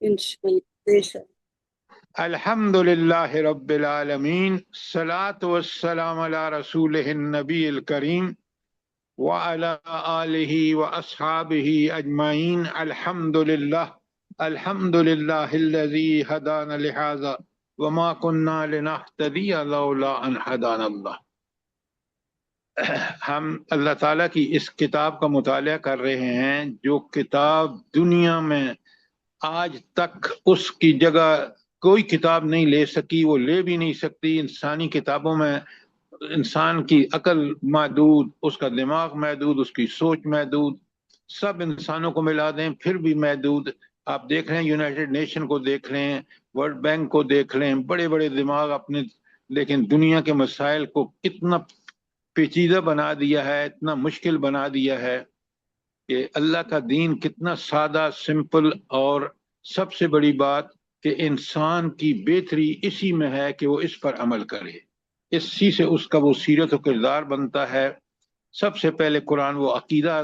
انشاءاللہ۔ الحمدللہ رب العالمین، الصلاۃ والسلام علی رسولہ النبی الکریم وعلی آلہ واصحابہ اجمعین۔ الحمدللہ الذی ہدانا لہذا وما كنا لنہتدی لولا ان ہدانا اللہ۔ ہم اللہ تعالیٰ کی اس کتاب کا مطالعہ کر رہے ہیں، جو کتاب دنیا میں آج تک اس کی جگہ کوئی کتاب نہیں لے سکی، وہ لے بھی نہیں سکتی۔ انسانی کتابوں میں انسان کی عقل محدود، اس کا دماغ محدود، اس کی سوچ محدود، سب انسانوں کو ملا دیں پھر بھی محدود۔ آپ دیکھ رہے ہیں یونائٹڈ نیشن کو دیکھ لیں، ورلڈ بینک کو دیکھ لیں، بڑے بڑے دماغ اپنے، لیکن دنیا کے مسائل کو اتنا پیچیدہ بنا دیا ہے، اتنا مشکل بنا دیا ہے کہ اللہ کا دین کتنا سادہ، سمپل، اور سب سے بڑی بات کہ انسان کی بہتری اسی میں ہے کہ وہ اس پر عمل کرے، اسی سے اس کا وہ سیرت و کردار بنتا ہے۔ سب سے پہلے قرآن وہ عقیدہ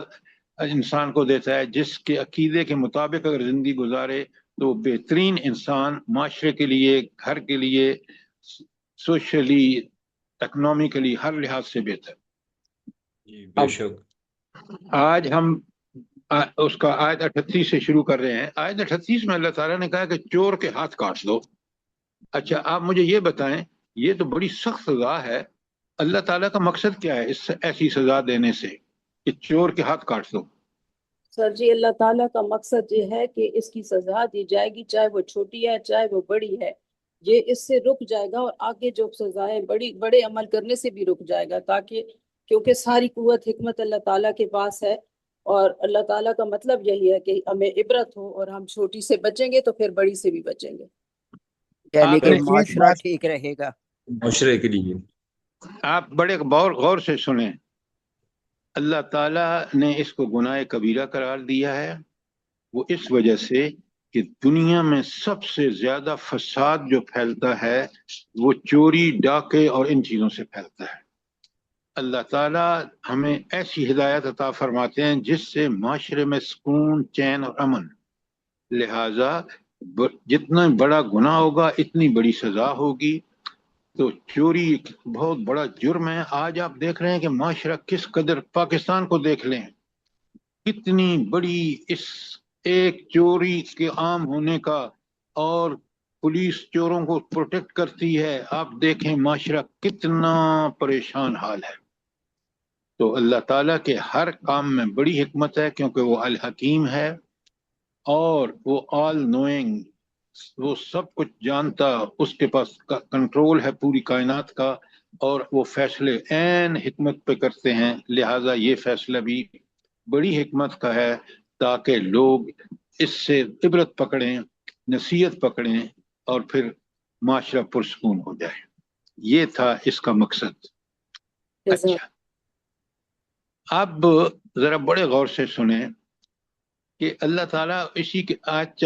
انسان کو دیتا ہے، جس کے عقیدے کے مطابق اگر زندگی گزارے تو وہ بہترین انسان، معاشرے کے لیے، گھر کے لیے، سوشلی، اکنامکلی، ہر لحاظ سے بہتر۔ جی بے شک۔ آج ہم اس کا آیت 38 سے شروع کر رہے ہیں۔ آیت 38 میں اللہ تعالیٰ نے کہا کہ چور کے ہاتھ کاٹ دو۔ اچھا، آپ مجھے یہ بتائیں، یہ تو بڑی سخت سزا ہے، اللہ تعالیٰ کا مقصد کیا ہے اس ایسی سزا دینے سے کہ چور کے ہاتھ کاٹ دو؟ سر جی، اللہ تعالیٰ کا مقصد یہ ہے کہ اس کی سزا دی جائے گی، چاہے وہ چھوٹی ہے چاہے وہ بڑی ہے، یہ اس سے رک جائے گا اور آگے جو سزائیں بڑے عمل کرنے سے بھی رک جائے گا، تاکہ کیونکہ ساری قوت حکمت اللہ تعالیٰ کے پاس ہے، اور اللہ تعالیٰ کا مطلب یہی ہے کہ ہمیں عبرت ہو، اور ہم چھوٹی سے بچیں گے تو پھر بڑی سے بھی بچیں گے، یعنی آپ کہ نے ایک معاشرہ بات، ٹھیک رہے گا۔ معاشرے کے لیے آپ بڑے غور سے سنیں، اللہ تعالیٰ نے اس کو گناہ کبیرہ قرار دیا ہے، وہ اس وجہ سے کہ دنیا میں سب سے زیادہ فساد جو پھیلتا ہے وہ چوری، ڈاکے اور ان چیزوں سے پھیلتا ہے۔ اللہ تعالیٰ ہمیں ایسی ہدایت عطا فرماتے ہیں جس سے معاشرے میں سکون، چین اور امن، لہٰذا جتنا بڑا گناہ ہوگا اتنی بڑی سزا ہوگی۔ تو چوری ایک بہت بڑا جرم ہے۔ آج آپ دیکھ رہے ہیں کہ معاشرہ کس قدر، پاکستان کو دیکھ لیں، کتنی بڑی اس ایک چوری کے عام ہونے کا، اور پولیس چوروں کو پروٹیکٹ کرتی ہے، آپ دیکھیں معاشرہ کتنا پریشان حال ہے۔ تو اللہ تعالیٰ کے ہر کام میں بڑی حکمت ہے، کیونکہ وہ الحکیم ہے اور وہ آل نوئنگ، وہ سب کچھ جانتا، اس کے پاس کنٹرول ہے پوری کائنات کا، اور وہ فیصلے عین حکمت پہ کرتے ہیں، لہٰذا یہ فیصلہ بھی بڑی حکمت کا ہے، تاکہ لوگ اس سے عبرت پکڑیں، نصیحت پکڑیں، اور پھر معاشرہ پرسکون ہو جائے۔ یہ تھا اس کا مقصد۔ اچھا، اب ذرا بڑے غور سے سنیں کہ اللہ تعالیٰ اسی کے آج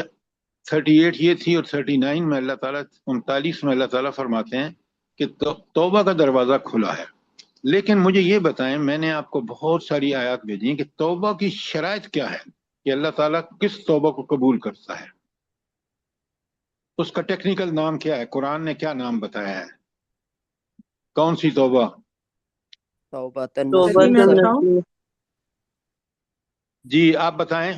38 یہ تھی، اور 39 میں اللہ تعالیٰ، 39 میں اللہ تعالیٰ فرماتے ہیں کہ توبہ کا دروازہ کھلا ہے۔ لیکن مجھے یہ بتائیں، میں نے آپ کو بہت ساری آیات بھیجی ہیں کہ توبہ کی شرائط کیا ہے، کہ اللہ تعالیٰ کس توبہ کو قبول کرتا ہے، اس کا ٹیکنیکل نام کیا ہے، قرآن نے کیا نام بتایا ہے، کون سی توبہ؟ توبہ جی آپ بتائیں۔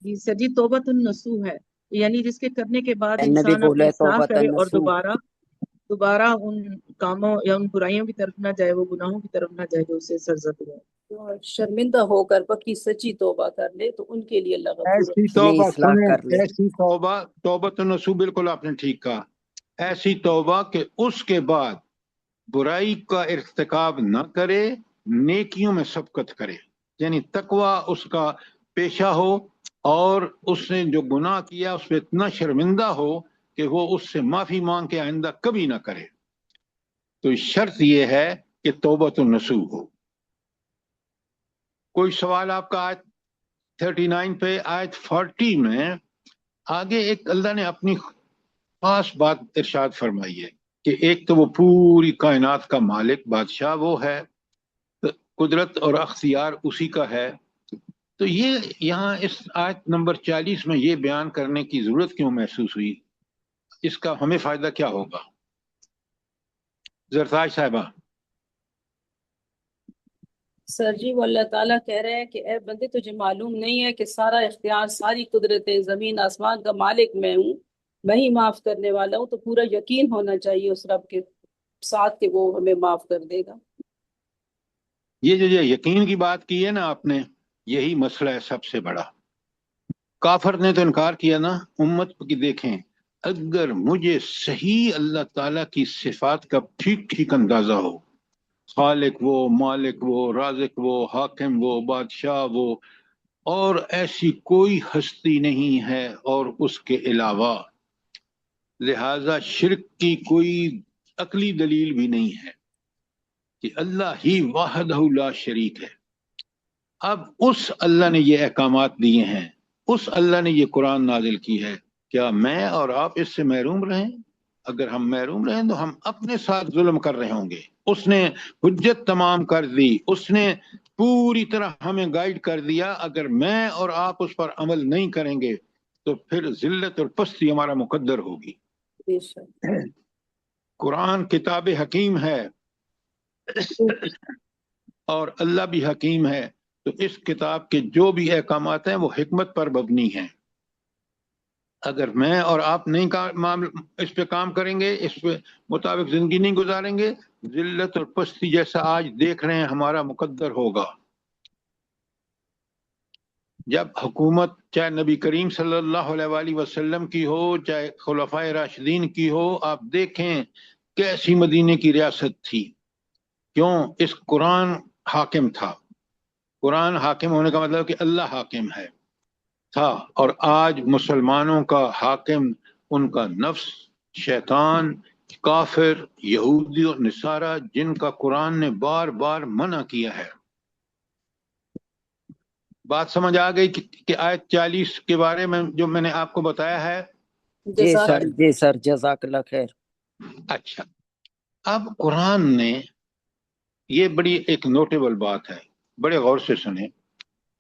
جی سر جی، توبۃ النصوح ہے، یعنی جس کے کرنے کے بعد نبی انسان بولے اپنے اصلاح توبۃ کرے اور النصوح۔ دوبارہ ان کاموں یا ان برائیوں کی طرف نہ جائے، وہ گناہوں کی طرف نہ جائے جو اسے سرزد ہوا، اور شرمندہ ہو کر پکی سچی توبہ کر لے تو ان کے لیے اللہ غفور ایسی اپنی توبہ اصلاح سنیں، کر لے۔ ایسی توبہ، توبۃ النصوح، بالکل آپ نے ٹھیک کہا، ایسی توبہ کہ اس کے بعد برائی کا ارتکاب نہ کرے، نیکیوں میں سبقت کرے، یعنی تقوی اس کا پیشہ ہو، اور اس نے جو گناہ کیا اس پہ اتنا شرمندہ ہو کہ وہ اس سے معافی مانگ کے آئندہ کبھی نہ کرے۔ تو شرط یہ ہے کہ توبۃ النصوح ہو۔ کوئی سوال آپ کا؟ آیت 39 پہ، آیت 40 میں آگے ایک اللہ نے اپنی خاص بات ارشاد فرمائی ہے کہ ایک تو وہ پوری کائنات کا مالک، بادشاہ وہ ہے، قدرت اور اختیار اسی کا ہے، تو یہ یہاں اس آیت نمبر 40 میں یہ بیان کرنے کی ضرورت کیوں محسوس ہوئی؟ اس کا ہمیں فائدہ کیا ہوگا؟ زرتاج صاحبہ. سر جی، وہ اللہ تعالیٰ کہہ رہے ہیں کہ اے بندے تجھے معلوم نہیں ہے کہ سارا اختیار، ساری قدرتیں، زمین آسمان کا مالک میں ہوں، میں ہی معاف کرنے والا ہوں. تو پورا یقین ہونا چاہیے اس رب کے ساتھ کہ وہ ہمیں معاف کر دے گا. یہ جو یقین کی بات کی ہے نا آپ نے، یہی مسئلہ ہے سب سے بڑا. کافر نے تو انکار کیا نا. امت کی دیکھیں، اگر مجھے صحیح اللہ تعالیٰ کی صفات کا ٹھیک ٹھیک اندازہ ہو، خالق وہ، مالک وہ، رازق وہ، حاکم وہ، بادشاہ وہ، اور ایسی کوئی ہستی نہیں ہے اور اس کے علاوہ، لہذا شرک کی کوئی عقلی دلیل بھی نہیں ہے کہ اللہ ہی وحدہ لا شریک ہے. اب اس اللہ نے یہ احکامات دیے ہیں، اس اللہ نے یہ قرآن نازل کی ہے، کیا میں اور آپ اس سے محروم رہیں؟ اگر ہم محروم رہیں تو ہم اپنے ساتھ ظلم کر رہے ہوں گے. اس نے حجت تمام کر دی، اس نے پوری طرح ہمیں گائیڈ کر دیا. اگر میں اور آپ اس پر عمل نہیں کریں گے تو پھر ذلت اور پستی ہمارا مقدر ہوگی. بے شک. قرآن کتاب حکیم ہے اور اللہ بھی حکیم ہے، تو اس کتاب کے جو بھی احکامات ہیں وہ حکمت پر مبنی ہیں. اگر میں اور آپ نہیں اس پہ کام کریں گے، اس پہ مطابق زندگی نہیں گزاریں گے، ذلت اور پستی جیسا آج دیکھ رہے ہیں ہمارا مقدر ہوگا. جب حکومت چاہے نبی کریم صلی اللہ علیہ وآلہ وسلم کی ہو، چاہے خلفائے راشدین کی ہو، آپ دیکھیں کیسی مدینے کی ریاست تھی. کیوں؟ اس قرآن حاکم تھا. قرآن حاکم ہونے کا مطلب کہ اللہ حاکم ہے تھا. اور آج مسلمانوں کا حاکم ان کا نفس، شیطان، کافر، یہودی اور نصارہ، جن کا قرآن نے بار بار منع کیا ہے. بات سمجھ آ گئی کہ آیت 40 کے بارے میں جو میں نے آپ کو بتایا ہے؟ جی جزاک سر، جی سر، جزاک اللہ خیر. اچھا، اب قرآن نے یہ بڑی ایک نوٹیبل بات ہے، بڑے غور سے سنیں.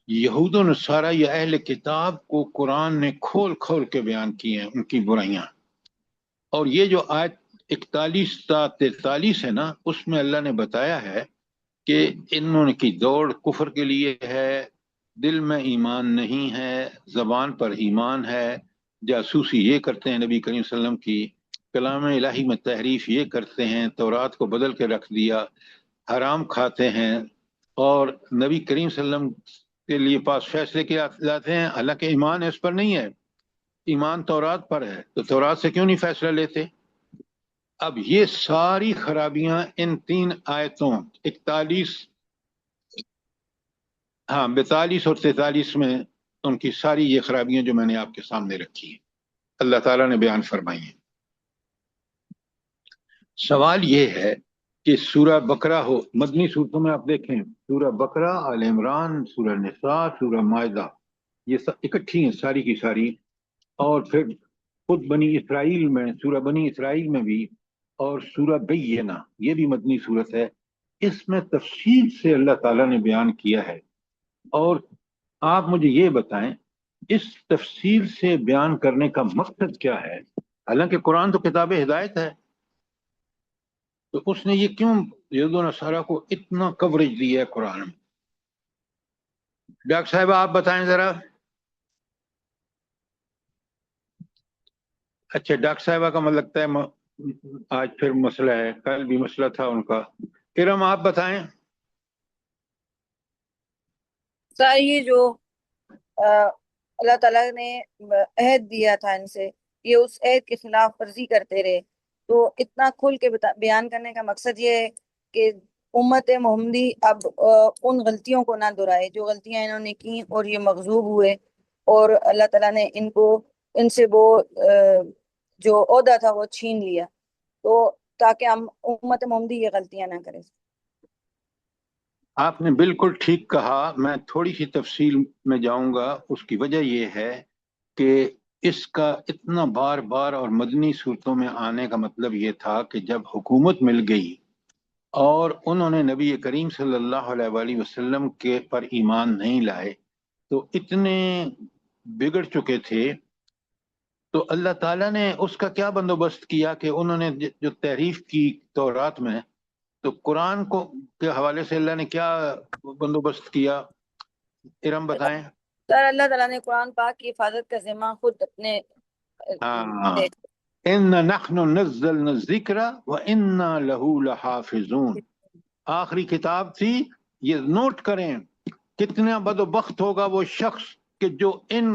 یہود و نصارہ یا اہل کتاب کو قرآن نے کھول کھول کے بیان کی ہیں ان کی برائیاں. اور یہ جو آیت 41 تا 43 ہے نا، اس میں اللہ نے بتایا ہے کہ انہوں کی دوڑ کفر کے لیے ہے، دل میں ایمان نہیں ہے، زبان پر ایمان ہے، جاسوسی یہ کرتے ہیں نبی کریم صلی اللہ علیہ وسلم کی، کلام الہی میں تحریف یہ کرتے ہیں، تورات کو بدل کے رکھ دیا، حرام کھاتے ہیں، اور نبی کریم صلی اللہ علیہ وسلم کے لیے پاس فیصلے کے لاتے ہیں، حالانکہ ایمان اس پر نہیں ہے، ایمان تورات پر ہے. تو تورات سے کیوں نہیں فیصلہ لیتے؟ اب یہ ساری خرابیاں ان 3 آیتوں 42 اور 43 میں ان کی ساری یہ خرابیاں جو میں نے آپ کے سامنے رکھی ہیں اللہ تعالیٰ نے بیان فرمائی ہیں. سوال یہ ہے کہ سورہ بقرہ ہو، مدنی صورتوں میں آپ دیکھیں، سورہ بقرہ، آل عمران، سورہ نساء، سورہ مائدہ، یہ سب اکٹھی ہیں ساری کی ساری. اور پھر خود بنی اسرائیل میں، سورہ بنی اسرائیل میں بھی، اور سورہ بینہ، یہ بھی مدنی صورت ہے. اس میں تفصیل سے اللہ تعالیٰ نے بیان کیا ہے. اور آپ مجھے یہ بتائیں اس تفصیل سے بیان کرنے کا مقصد کیا ہے؟ حالانکہ قرآن تو کتاب ہدایت ہے، تو اس نے یہ کیوں یہود و نصارہ کو اتنا کوریج دیا ہے قرآن میں؟ ڈاکٹر صاحب آپ بتائیں ذرا. اچھا، ڈاکٹر صاحبہ کا مجھے لگتا ہے آج پھر مسئلہ ہے، کل بھی مسئلہ تھا ان کا. ارم آپ بتائیں. سر یہ جو اللہ تعالیٰ نے عہد دیا تھا ان سے، یہ اس عہد کے خلاف ورزی کرتے رہے، تو اتنا کھل کے بیان کرنے کا مقصد یہ ہے کہ امت محمدی اب ان غلطیوں کو نہ دہرائے جو غلطیاں انہوں نے کی، اور یہ مغضوب ہوئے، اور اللہ تعالیٰ نے ان سے وہ جو عہدہ تھا وہ چھین لیا، تو تاکہ ہم امت محمدی یہ غلطیاں نہ کریں. آپ نے بالکل ٹھیک کہا. میں تھوڑی سی تفصیل میں جاؤں گا. اس کی وجہ یہ ہے کہ اس کا اتنا بار بار اور مدنی صورتوں میں آنے کا مطلب یہ تھا کہ جب حکومت مل گئی اور انہوں نے نبی کریم صلی اللہ علیہ وآلہ وسلم کے پر ایمان نہیں لائے، تو اتنے بگڑ چکے تھے، تو اللہ تعالیٰ نے اس کا کیا بندوبست کیا کہ انہوں نے جو تحریف کی تورات میں، تو قرآن کو کے حوالے سے اللہ نے کیا بندوبست کیا؟ ارم بتائیں۔ سر اللہ تعالیٰ نے قرآن پاک کی حفاظت کا ذمہ خود اپنے ہاں، لے ان نحن نزلنا الذکر وانا له لحافظون، آخری کتاب تھی۔ یہ نوٹ کریں کتنا بدبخت ہوگا وہ شخص کہ جو ان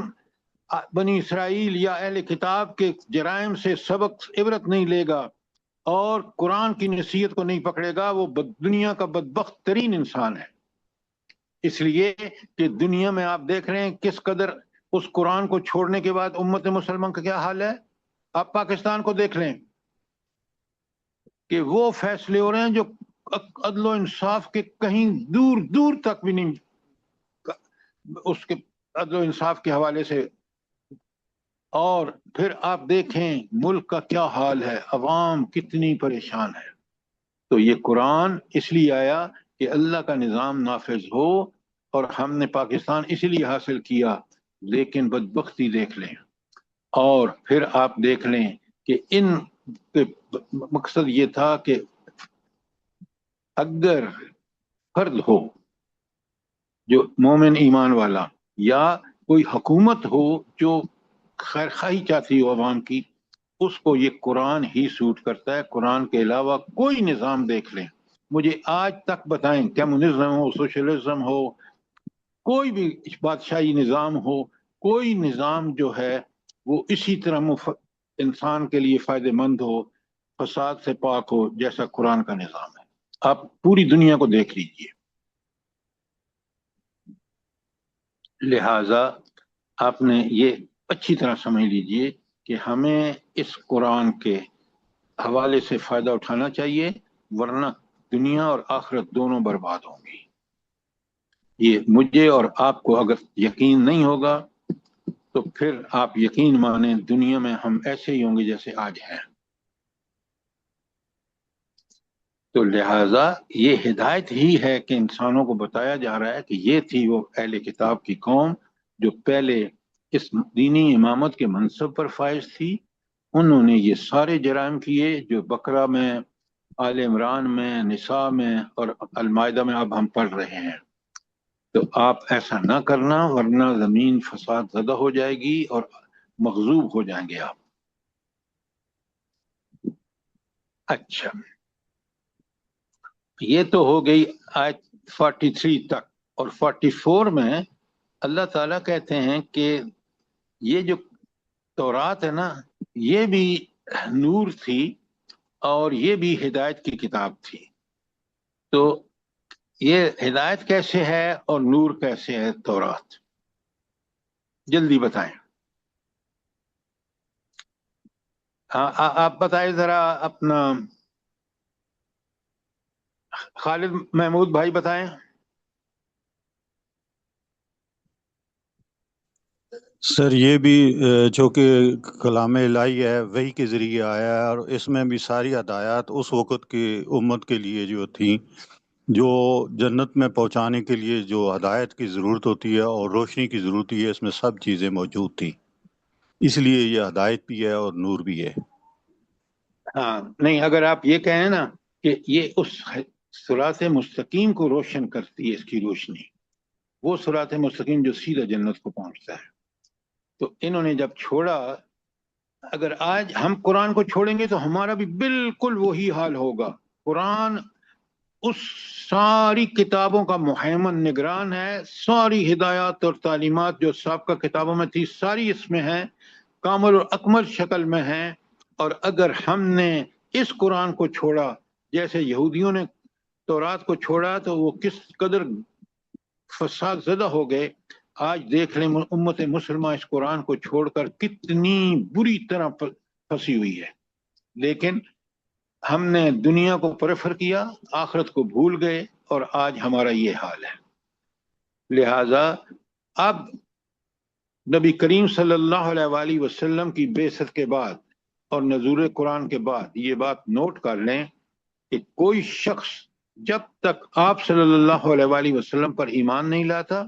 بنی اسرائیل یا اہل کتاب کے جرائم سے سبق عبرت نہیں لے گا اور قرآن کی نصیحت کو نہیں پکڑے گا، وہ دنیا کا بدبخت ترین انسان ہے۔ اس لیے کہ دنیا میں آپ دیکھ رہے ہیں کس قدر اس قرآن کو چھوڑنے کے بعد امت مسلمان کا کیا حال ہے۔ آپ پاکستان کو دیکھ لیں کہ وہ فیصلے ہو رہے ہیں جو عدل و انصاف کے کہیں دور دور تک بھی نہیں، اس کے عدل و انصاف کے حوالے سے۔ اور پھر آپ دیکھیں ملک کا کیا حال ہے، عوام کتنی پریشان ہے۔ تو یہ قرآن اس لیے آیا کہ اللہ کا نظام نافذ ہو، اور ہم نے پاکستان اسی لیے حاصل کیا۔ لیکن بدبختی دیکھ لیں، اور پھر آپ دیکھ لیں کہ ان کے مقصد یہ تھا کہ اگر فرد ہو جو مومن ایمان والا، یا کوئی حکومت ہو جو خیر خواہی چاہتی ہو عوام کی، اس کو یہ قرآن ہی سوٹ کرتا ہے۔ قرآن کے علاوہ کوئی نظام دیکھ لیں، مجھے آج تک بتائیں، کمیونزم ہو، سوشلزم ہو، کوئی بھی بادشاہی نظام ہو، کوئی نظام جو ہے وہ اسی طرح انسان کے لیے فائدہ مند ہو، فساد سے پاک ہو جیسا قرآن کا نظام ہے۔ آپ پوری دنیا کو دیکھ لیجئے۔ لہٰذا آپ نے یہ اچھی طرح سمجھ لیجئے کہ ہمیں اس قرآن کے حوالے سے فائدہ اٹھانا چاہیے، ورنہ دنیا اور آخرت دونوں برباد ہوں گی۔ یہ مجھے اور آپ کو اگر یقین نہیں ہوگا تو پھر آپ یقین مانیں دنیا میں ہم ایسے ہی ہوں گے جیسے آج ہیں۔ تو لہٰذا یہ ہدایت ہی ہے کہ انسانوں کو بتایا جا رہا ہے کہ یہ تھی وہ اہل کتاب کی قوم جو پہلے اس دینی امامت کے منصب پر فائز تھی۔ انہوں نے یہ سارے جرائم کیے جو بقرہ میں، آل عمران میں، نساء میں اور المائدہ میں اب ہم پڑھ رہے ہیں۔ تو آپ ایسا نہ کرنا، ورنہ زمین فساد زدہ ہو جائے گی اور مغضوب ہو جائیں گے آپ۔ اچھا، یہ تو ہو گئی آیت 43 تک، اور 44 میں اللہ تعالیٰ کہتے ہیں کہ یہ جو تورات ہے نا، یہ بھی نور تھی اور یہ بھی ہدایت کی کتاب تھی۔ تو یہ ہدایت کیسے ہے اور نور کیسے ہے تورات؟ جلدی بتائیں۔ آپ بتائیں ذرا اپنا، خالد محمود بھائی بتائیں۔ سر یہ بھی جو کہ کلام الہی ہے، وحی کے ذریعے آیا ہے، اور اس میں بھی ساری ہدایات اس وقت کی امت کے لیے جو تھیں، جو جنت میں پہنچانے کے لیے جو ہدایت کی ضرورت ہوتی ہے اور روشنی کی ضرورت ہے، اس میں سب چیزیں موجود تھیں۔ اس لیے یہ ہدایت بھی ہے اور نور بھی ہے۔ ہاں نہیں، اگر آپ یہ کہیں نا کہ یہ اس صراط مستقیم کو روشن کرتی ہے، اس کی روشنی، وہ صراط مستقیم جو سیدھا جنت کو پہنچتا ہے، تو انہوں نے جب چھوڑا، اگر آج ہم قرآن کو چھوڑیں گے تو ہمارا بھی بالکل وہی حال ہوگا۔ قرآن اس ساری کتابوں کا مہیمن نگران ہے، ساری ہدایات اور تعلیمات جو سابقہ کتابوں میں تھی ساری اس میں ہیں، کامل اور اکمل شکل میں ہیں۔ اور اگر ہم نے اس قرآن کو چھوڑا جیسے یہودیوں نے تورات کو چھوڑا تو وہ کس قدر فساد زدہ ہو گئے۔ آج دیکھ لیں امت مسلمہ اس قرآن کو چھوڑ کر کتنی بری طرح پھنسی ہوئی ہے، لیکن ہم نے دنیا کو پریفر کیا، آخرت کو بھول گئے، اور آج ہمارا یہ حال ہے۔ لہذا اب نبی کریم صلی اللہ علیہ وآلہ وسلم کی بعثت کے بعد اور نزول قرآن کے بعد یہ بات نوٹ کر لیں کہ کوئی شخص جب تک آپ صلی اللہ علیہ وآلہ وسلم پر ایمان نہیں لاتا،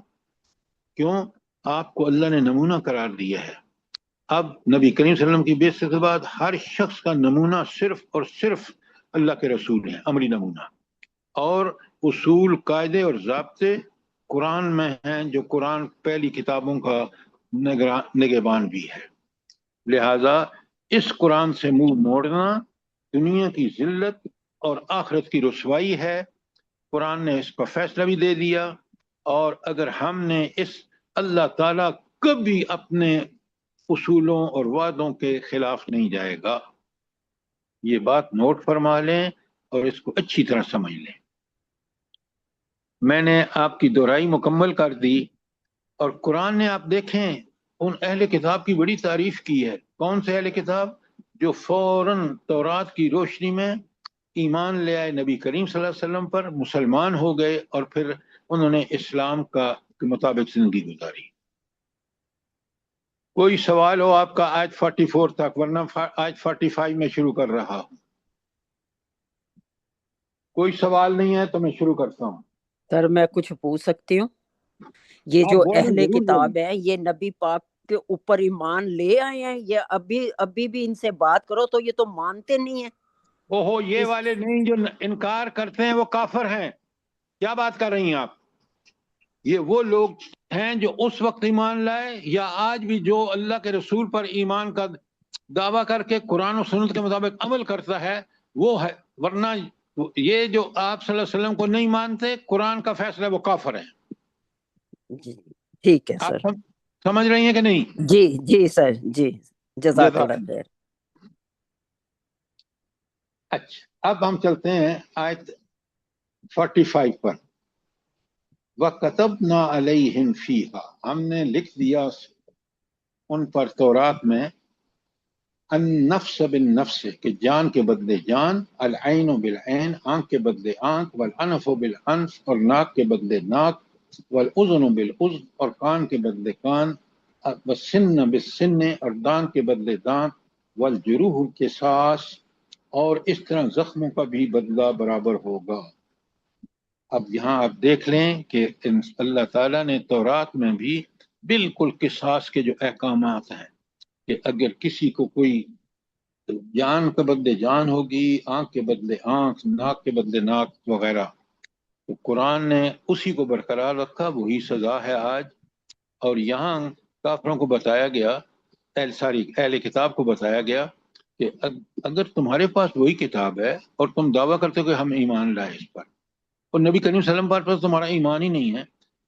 کیوں آپ کو اللہ نے نمونہ قرار دیا ہے. اب نبی کریم صلی اللہ علیہ وسلم کی بعثت کے بعد ہر شخص کا نمونہ صرف اور صرف اللہ کے رسول ہیں، عملی نمونہ. اور اصول، قاعدے اور ضابطے قرآن میں ہیں، جو قرآن پہلی کتابوں کا نگہبان بھی ہے. لہذا اس قرآن سے منہ موڑنا دنیا کی ذلت اور آخرت کی رسوائی ہے. قرآن نے اس کا فیصلہ بھی دے دیا، اور اگر ہم نے اس اللہ تعالیٰ کبھی اپنے اصولوں اور وعدوں کے خلاف نہیں جائے گا. یہ بات نوٹ فرما لیں اور اس کو اچھی طرح سمجھ لیں. میں نے آپ کی دہرائی مکمل کر دی، اور قرآن نے آپ دیکھیں ان اہل کتاب کی بڑی تعریف کی ہے. کون سے اہل کتاب؟ جو فوراً تورات کی روشنی میں ایمان لے آئے نبی کریم صلی اللہ علیہ وسلم پر، مسلمان ہو گئے، اور پھر انہوں نے اسلام کے مطابق زندگی گزاری. کوئی سوال ہو آپ کا آیت 44 تک، ورنہ آیت 45 میں شروع کر رہا ہوں. کوئی سوال نہیں ہے تو میں شروع کرتا ہوں. سر میں کچھ پوچھ سکتی ہوں؟ یہ آپ جو بولیں، اہل ضرور کتاب بولیں. ہے یہ نبی پاک کے اوپر ایمان لے آئے ہیں؟ یہ ابھی بھی ان سے بات کرو تو یہ تو مانتے نہیں ہیں. اوہو، یہ والے نہیں جو انکار کرتے ہیں وہ کافر ہیں. کیا بات کر رہی ہیں آپ؟ یہ وہ لوگ ہیں جو اس وقت ایمان لائے، یا آج بھی جو اللہ کے رسول پر ایمان کا دعویٰ کر کے قرآن و سنت کے مطابق عمل کرتا ہے وہ ہے. ورنہ یہ جو آپ صلی اللہ علیہ وسلم کو نہیں مانتے، قرآن کا فیصلہ، وہ کافر ہیں. جی ٹھیک ہے آپ سر. سمجھ رہی ہیں کہ نہیں؟ جی سر جی، جزاک جزاک. اللہ خیر. اچھا، اب ہم چلتے ہیں آیت 45 پر. وَكَتَبْنَا عَلَيْهِمْ فِيهَا، ہم نے لکھ دیا ان پر تورات میں، النفس بالنفس، کہ جان کے بدلے جان، العین بالعین، آنکھ کے بدلے آنکھ، والانف بالانف، اور ناک کے بدلے ناک، والاذن بالاذن، اور کان کے بدلے کان، والسن بالسن، اور دانت کے بدلے دانت، والجروح قصاص، اور اس طرح زخموں کا بھی بدلہ برابر ہوگا. اب یہاں آپ دیکھ لیں کہ اللہ تعالیٰ نے تورات میں بھی بالکل قصاص کے جو احکامات ہیں، کہ اگر کسی کو کوئی جان کے بدلے جان ہوگی، آنکھ کے بدلے آنکھ، ناک کے بدلے ناک وغیرہ، تو قرآن نے اسی کو برقرار رکھا، وہی سزا ہے آج. اور یہاں کافروں کو بتایا گیا، اہل کتاب کو بتایا گیا کہ اگر تمہارے پاس وہی کتاب ہے اور تم دعویٰ کرتے ہو کہ ہم ایمان لائے اس پر، اور نبی کریم صلی اللہ علیہ وسلم پر تمہارا ایمان ہی نہیں ہے،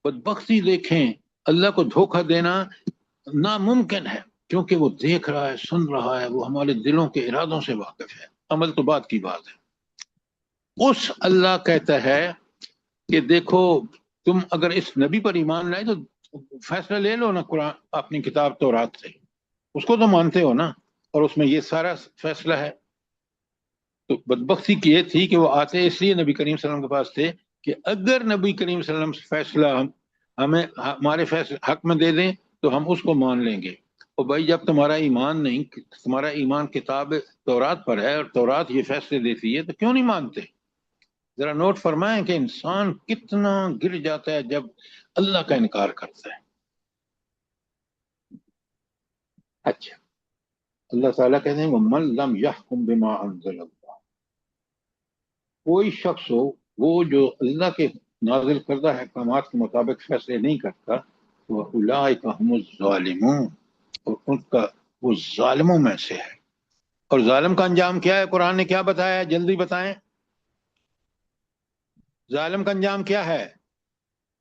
بدبختی دیکھیں. اللہ کو دھوکہ دینا ناممکن ہے، کیونکہ وہ دیکھ رہا ہے، سن رہا ہے، وہ ہمارے دلوں کے ارادوں سے واقف ہے. عمل تو بات کی بات ہے. اس اللہ کہتا ہے کہ دیکھو، تم اگر اس نبی پر ایمان لائے تو فیصلہ لے لو نا قرآن اپنی کتاب تورات سے، اس کو تو مانتے ہو نا، اور اس میں یہ سارا فیصلہ ہے. تو بدبختی کی یہ تھی کہ وہ آتے اس لیے نبی کریم صلی اللہ علیہ وسلم کے پاس تھے کہ اگر نبی کریم صلی اللہ علیہ وسلم فیصلہ ہمیں ہمارے فیصلے حق میں دے دیں تو ہم اس کو مان لیں گے. اور بھائی جب تمہارا ایمان نہیں، تمہارا ایمان کتاب تورات پر ہے اور تورات یہ فیصلے دیتی ہے، تو کیوں نہیں مانتے؟ ذرا نوٹ فرمائیں کہ انسان کتنا گر جاتا ہے جب اللہ کا انکار کرتا ہے. اچھا، اللہ تعالیٰ کہتے ہیں وَمَن لَّمْ يَحْكُم بِمَا أَنزَلَ اللَّهُ، کوئی شخص ہو وہ جو اللہ کے نازل کردہ احکامات کے مطابق فیصلے نہیں کرتا، وَأُولَٰئِكَ هُمُ الظَّالِمُونَ، اور ان کا وہ ظالموں میں سے ہے. اور ظالم کا انجام کیا ہے؟ قرآن نے کیا بتایا ہے؟ جلدی بتائیں، ظالم کا انجام کیا ہے؟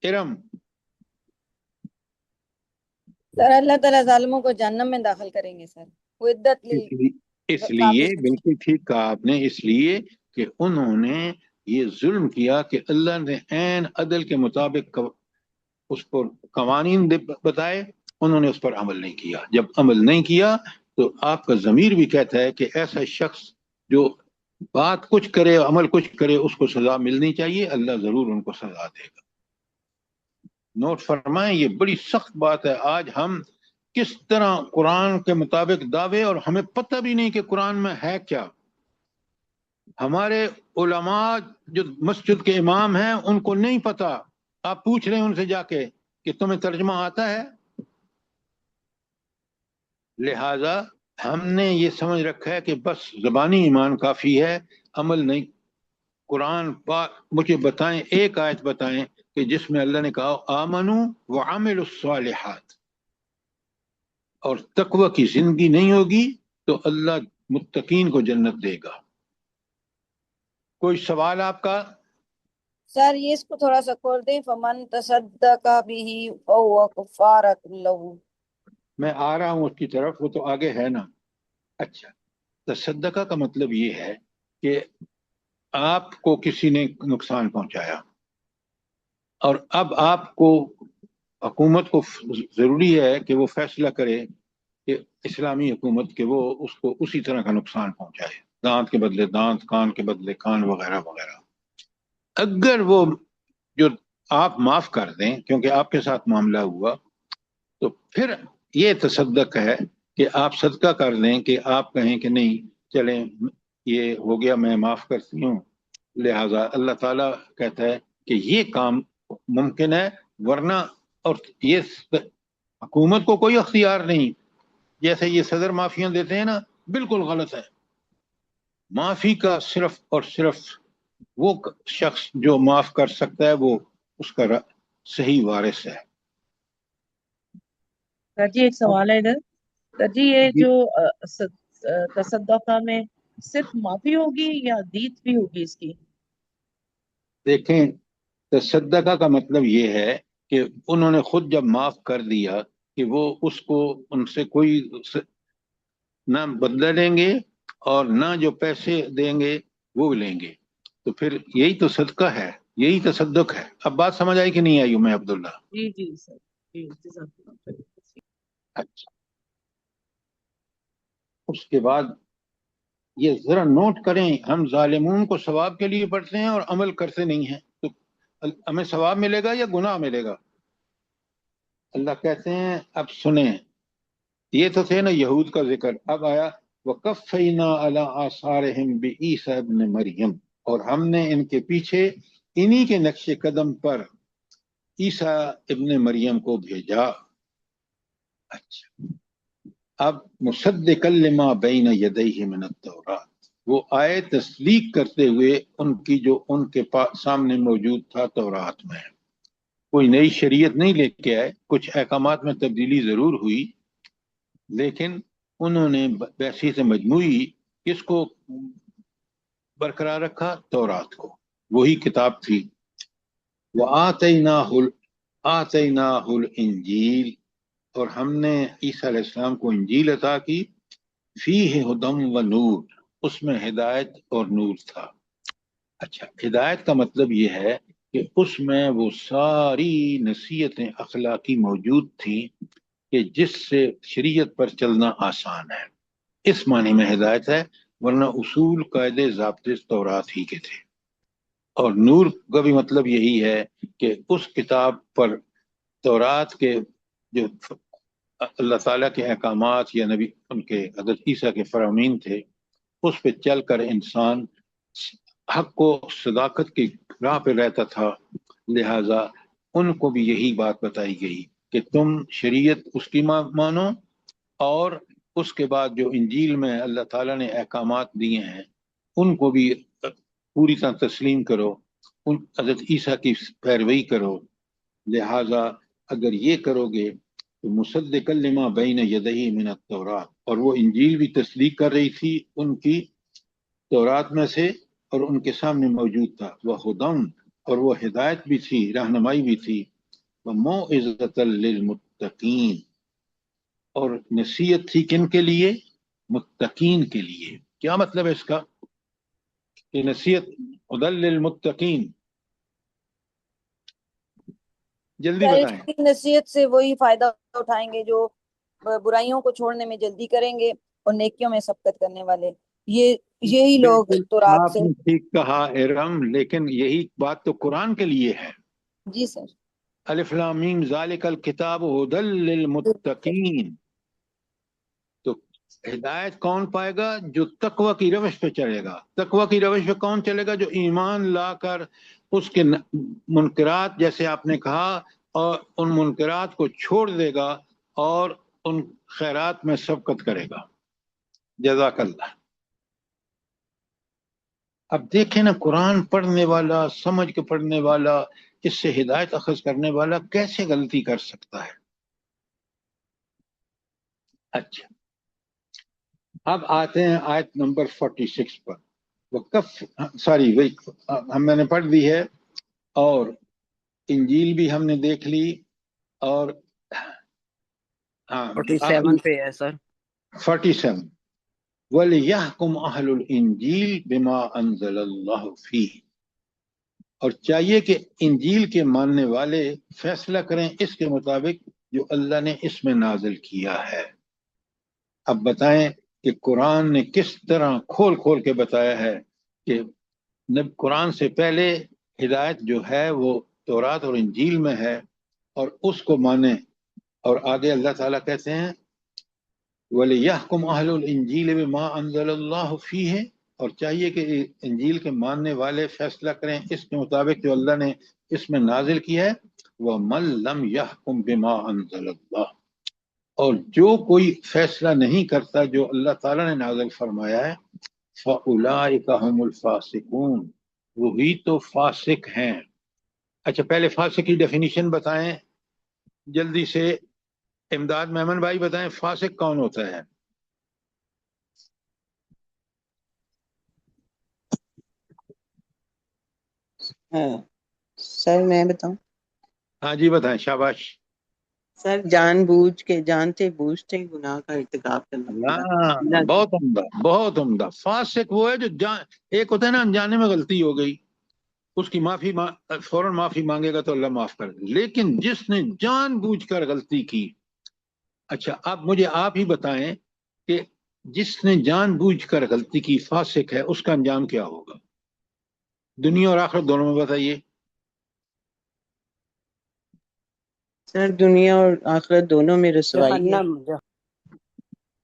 ارم. سر اللہ تعالیٰ ظالموں کو جہنم میں داخل کریں گے سر. وہ عدت اس لیے بالکل ٹھیک کہا آپ نے، اس لیے کہ انہوں نے یہ ظلم کیا کہ اللہ نے عین عدل کے مطابق اس پر قوانین بتائے، انہوں نے اس پر عمل نہیں کیا. جب عمل نہیں کیا تو آپ کا ضمیر بھی کہتا ہے کہ ایسا شخص جو بات کچھ کرے عمل کچھ کرے اس کو سزا ملنی چاہیے. اللہ ضرور ان کو سزا دے گا. نوٹ فرمائیں، یہ بڑی سخت بات ہے. آج ہم کس طرح قرآن کے مطابق دعوے، اور ہمیں پتہ بھی نہیں کہ قرآن میں ہے کیا. ہمارے علماء جو مسجد کے امام ہیں ان کو نہیں پتہ. آپ پوچھ رہے ہیں ان سے جا کے کہ تمہیں ترجمہ آتا ہے؟ لہذا ہم نے یہ سمجھ رکھا ہے کہ بس زبانی ایمان کافی ہے، عمل نہیں۔ قرآن پاک مجھے بتائیں، ایک آیت بتائیں کہ جس میں اللہ نے کہا آمنو وعملوا الصالحات، اور تقوی کی زندگی نہیں ہوگی تو اللہ متقین کو جنت دے گا۔ کوئی سوال آپ کا؟ سر یہ اس کو تھوڑا سا کھول دیں، فمن تصدق به فهو کفارۃ له۔ میں آ رہا ہوں اس کی طرف، وہ تو آگے ہے نا۔ اچھا، تصدقہ کا مطلب یہ ہے کہ آپ کو کسی نے نقصان پہنچایا اور اب آپ کو، حکومت کو ضروری ہے کہ وہ فیصلہ کرے کہ اسلامی حکومت کہ وہ اس کو اسی طرح کا نقصان پہنچائے، دانت کے بدلے دانت، کان کے بدلے کان، وغیرہ وغیرہ۔ اگر وہ جو آپ معاف کر دیں کیونکہ آپ کے ساتھ معاملہ ہوا، تو پھر یہ تصدق ہے کہ آپ صدقہ کر دیں، کہ آپ کہیں کہ نہیں چلیں یہ ہو گیا میں معاف کرتی ہوں۔ لہٰذا اللہ تعالیٰ کہتا ہے کہ یہ کام ممکن ہے، ورنہ اور یہ حکومت کو کوئی اختیار نہیں، جیسے یہ صدر معافیاں دیتے ہیں نا، بالکل غلط ہے۔ معافی کا صرف اور صرف وہ شخص جو معاف کر سکتا ہے وہ اس کا صحیح وارث ہے۔ سر جی ایک سوال ہے ادھر، سر جی یہ جو تصدقہ میں صرف معافی ہوگی یا دیت بھی ہوگی اس کی؟ دیکھیں، تصدقہ کا مطلب یہ ہے کہ انہوں نے خود جب معاف کر دیا کہ وہ اس کو ان سے کوئی نہ بدلہ لیں گے اور نہ جو پیسے دیں گے وہ لیں گے، تو پھر یہی تو صدقہ ہے، یہی تصدق ہے۔ اب بات سمجھ آئی کہ نہیں آئی میں عبداللہ؟ جی جی سر، جی جزاک اللہ خیر۔ اچھا، اس کے بعد یہ ذرا نوٹ کریں، ہم ظالمون کو ثواب کے لیے پڑھتے ہیں اور عمل کرتے نہیں ہیں، تو ہمیں ثواب ملے گا یا گناہ ملے گا؟ اللہ کہتے ہیں اب سنیں، یہ تو تھے نا یہود کا ذکر، اب آیا وَقَفَّيْنَا عَلَىٰ آثَارِهِمْ بِعِیسَىٰ ابْنِ مریم، اور ہم نے ان کے پیچھے انہی کے نقش قدم پر عیسیٰ ابن مریم کو بھیجا۔ اچھا، اب مصدقا لما بین یدیہ من التوراۃ، وہ آئے تصدیق کرتے ہوئے ان کی جو ان کے سامنے موجود تھا تورات میں۔ کوئی نئی شریعت نہیں لے کے آئے، کچھ احکامات میں تبدیلی ضرور ہوئی، لیکن انہوں نے بحثیت مجموعی کس کو برقرار رکھا؟ تورات کو، وہی کتاب تھی۔ وَآتَيْنَاهُ الْإِنْجِيلَ، اور ہم نے عیسیٰ علیہ السلام کو انجیل عطا کی، فیہ ھدی ونور، اس میں ہدایت اور نور تھا۔ اچھا، ہدایت کا مطلب یہ ہے کہ اس میں وہ ساری نصیحتیں اخلاقی موجود تھیں کہ جس سے شریعت پر چلنا آسان ہے، اس معنی میں ہدایت ہے، ورنہ اصول قاعدے ضابطے تورات ہی کے تھے۔ اور نور کا بھی مطلب یہی ہے کہ اس کتاب پر، تورات کے جو اللہ تعالیٰ کے احکامات یا نبی ان کے حضرت عیسیٰ کے فرامین تھے، اس پہ چل کر انسان حق کو صداقت کی راہ پہ رہتا تھا۔ لہٰذا ان کو بھی یہی بات بتائی گئی کہ تم شریعت اس کی مانو، اور اس کے بعد جو انجیل میں اللہ تعالیٰ نے احکامات دیے ہیں ان کو بھی پوری طرح تسلیم کرو، ان حضرت عیسیٰ کی پیروی کرو۔ لہٰذا اگر یہ کرو گے تو مصدقا لما بین یدیہ من التوراۃ، اور وہ انجیل بھی تصدیق کر رہی تھی ان کی تورات میں سے، اور ان کے سامنے موجود تھا، وہدی، اور وہ ہدایت بھی تھی، رہنمائی بھی تھی، وموعظۃ للمتقین، اور نصیحت تھی کن کے لیے؟ متقین کے لیے۔ کیا مطلب ہے اس کا کہ نصیحت ہدی للمتقین؟ جلدی سر بتائیں۔ اس کی نصیحت سے وہی فائدہ اٹھائیں گے جو برائیوں کو چھوڑنے میں جلدی کریں گے اور نیکیوں میں سبقت کرنے والے، یہی لوگ بالکل تورات آپ سے۔ نے ٹھیک کہا ارم، لیکن یہی بات تو قرآن کے لیے ہے۔ جی سر۔ الف لام میم ذالک الکتاب ھدی للمتقین، تو ہدایت کون پائے گا؟ جو تقوی کی روش پہ چلے گا۔ تقوی کی روش پہ کون چلے گا؟ جو ایمان لا کر اس کے منکرات، جیسے آپ نے کہا، اور ان منکرات کو چھوڑ دے گا اور ان خیرات میں سبقت کرے گا. جزاک اللہ. اب دیکھیں نا، قرآن پڑھنے والا، سمجھ کے پڑھنے والا، اس سے ہدایت اخذ کرنے والا کیسے غلطی کر سکتا ہے. اچھا، اب آتے ہیں آیت نمبر 46 پر. میں نے پڑھ دی ہے، اور انجیل بھی ہم نے دیکھ لی، اور ہاں 47 پہ ہے سر. 47 وَلِيَحْكُمْ أَهْلُ الْإِنْجِيلِ بِمَا أَنزَلَ اللَّهُ فِيهِ، اور چاہیے کہ انجیل کے ماننے والے فیصلہ کریں اس کے مطابق جو اللہ نے اس میں نازل کیا ہے. اب بتائیں کہ قرآن نے کس طرح کھول کھول کے بتایا ہے کہ قرآن سے پہلے ہدایت جو ہے وہ تورات اور انجیل میں ہے، اور اس کو مانیں. اور آگے اللہ تعالیٰ کہتے ہیں وَلِيَحْكُمْ أَهْلُ الْإِنْجِيلِ بِمَا أَنزَلَ اللَّهُ فِيهِ، اور چاہیے کہ انجیل کے ماننے والے فیصلہ کریں اس کے مطابق جو اللہ نے اس میں نازل کیا ہے. وَمَن لَّمْ يَحْكُمْ بِمَا أَنزَلَ اللَّهُ، اور جو کوئی فیصلہ نہیں کرتا جو اللہ تعالیٰ نے نازل فرمایا ہے، فَأُولَٰئِكَ هُمُ الْفَاسِقُونَ، وہی تو فاسق ہیں. اچھا، پہلے فاسق کی ڈیفینیشن بتائیں جلدی سے. امداد میمن بھائی بتائیں فاسق کون ہوتا ہے؟ سر میں بتاؤں؟ ہاں جی بتائیں، شاباش. سر جان بوجھ کے، جانتے بوجھتے گناہ کا ارتکاب کرنا. ہاں، بہت عمدہ، بہت عمدہ. فاسق وہ ہے جو ایک ہوتا ہے نا انجانے میں غلطی ہو گئی، اس کی معافی فوراً معافی مانگے گا تو اللہ معاف کر دے. لیکن جس نے جان بوجھ کر غلطی کی، اچھا اب مجھے آپ ہی بتائیں کہ جس نے جان بوجھ کر غلطی کی فاسق ہے، اس کا انجام کیا ہوگا دنیا اور آخرت دونوں میں؟ بتائیے. سر دنیا اور آخرت دونوں میں رسوائی ہے جہنم.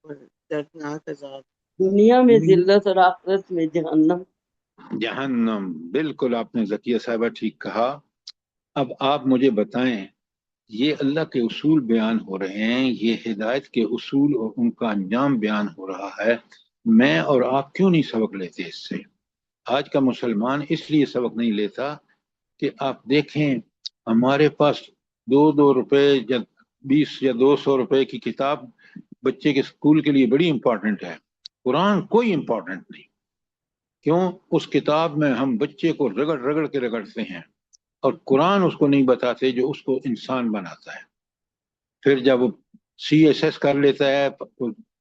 اور دردناک عذاب. دنیا میں ذلت اور آخرت میں جہنم. جہنم، بالکل آپ نے ذکیہ صاحبہ ٹھیک کہا. اب آپ مجھے بتائیں، یہ اللہ کے اصول بیان ہو رہے ہیں، یہ ہدایت کے اصول اور ان کا انجام بیان ہو رہا ہے، میں اور آپ کیوں نہیں سبق لیتے اس سے؟ آج کا مسلمان اس لیے سبق نہیں لیتا کہ آپ دیکھیں ہمارے پاس 2 روپے یا 20 یا 200 روپے کی کتاب بچے کے اسکول کے لیے بڑی امپورٹنٹ ہے. قرآن کوئی امپورٹنٹ نہیں. کیوں؟ اس کتاب میں ہم بچے کو رگڑ رگڑ کے رگڑتے ہیں، اور قرآن اس کو نہیں بتاتے جو اس کو انسان بناتا ہے. پھر جب وہ CSS کر لیتا ہے،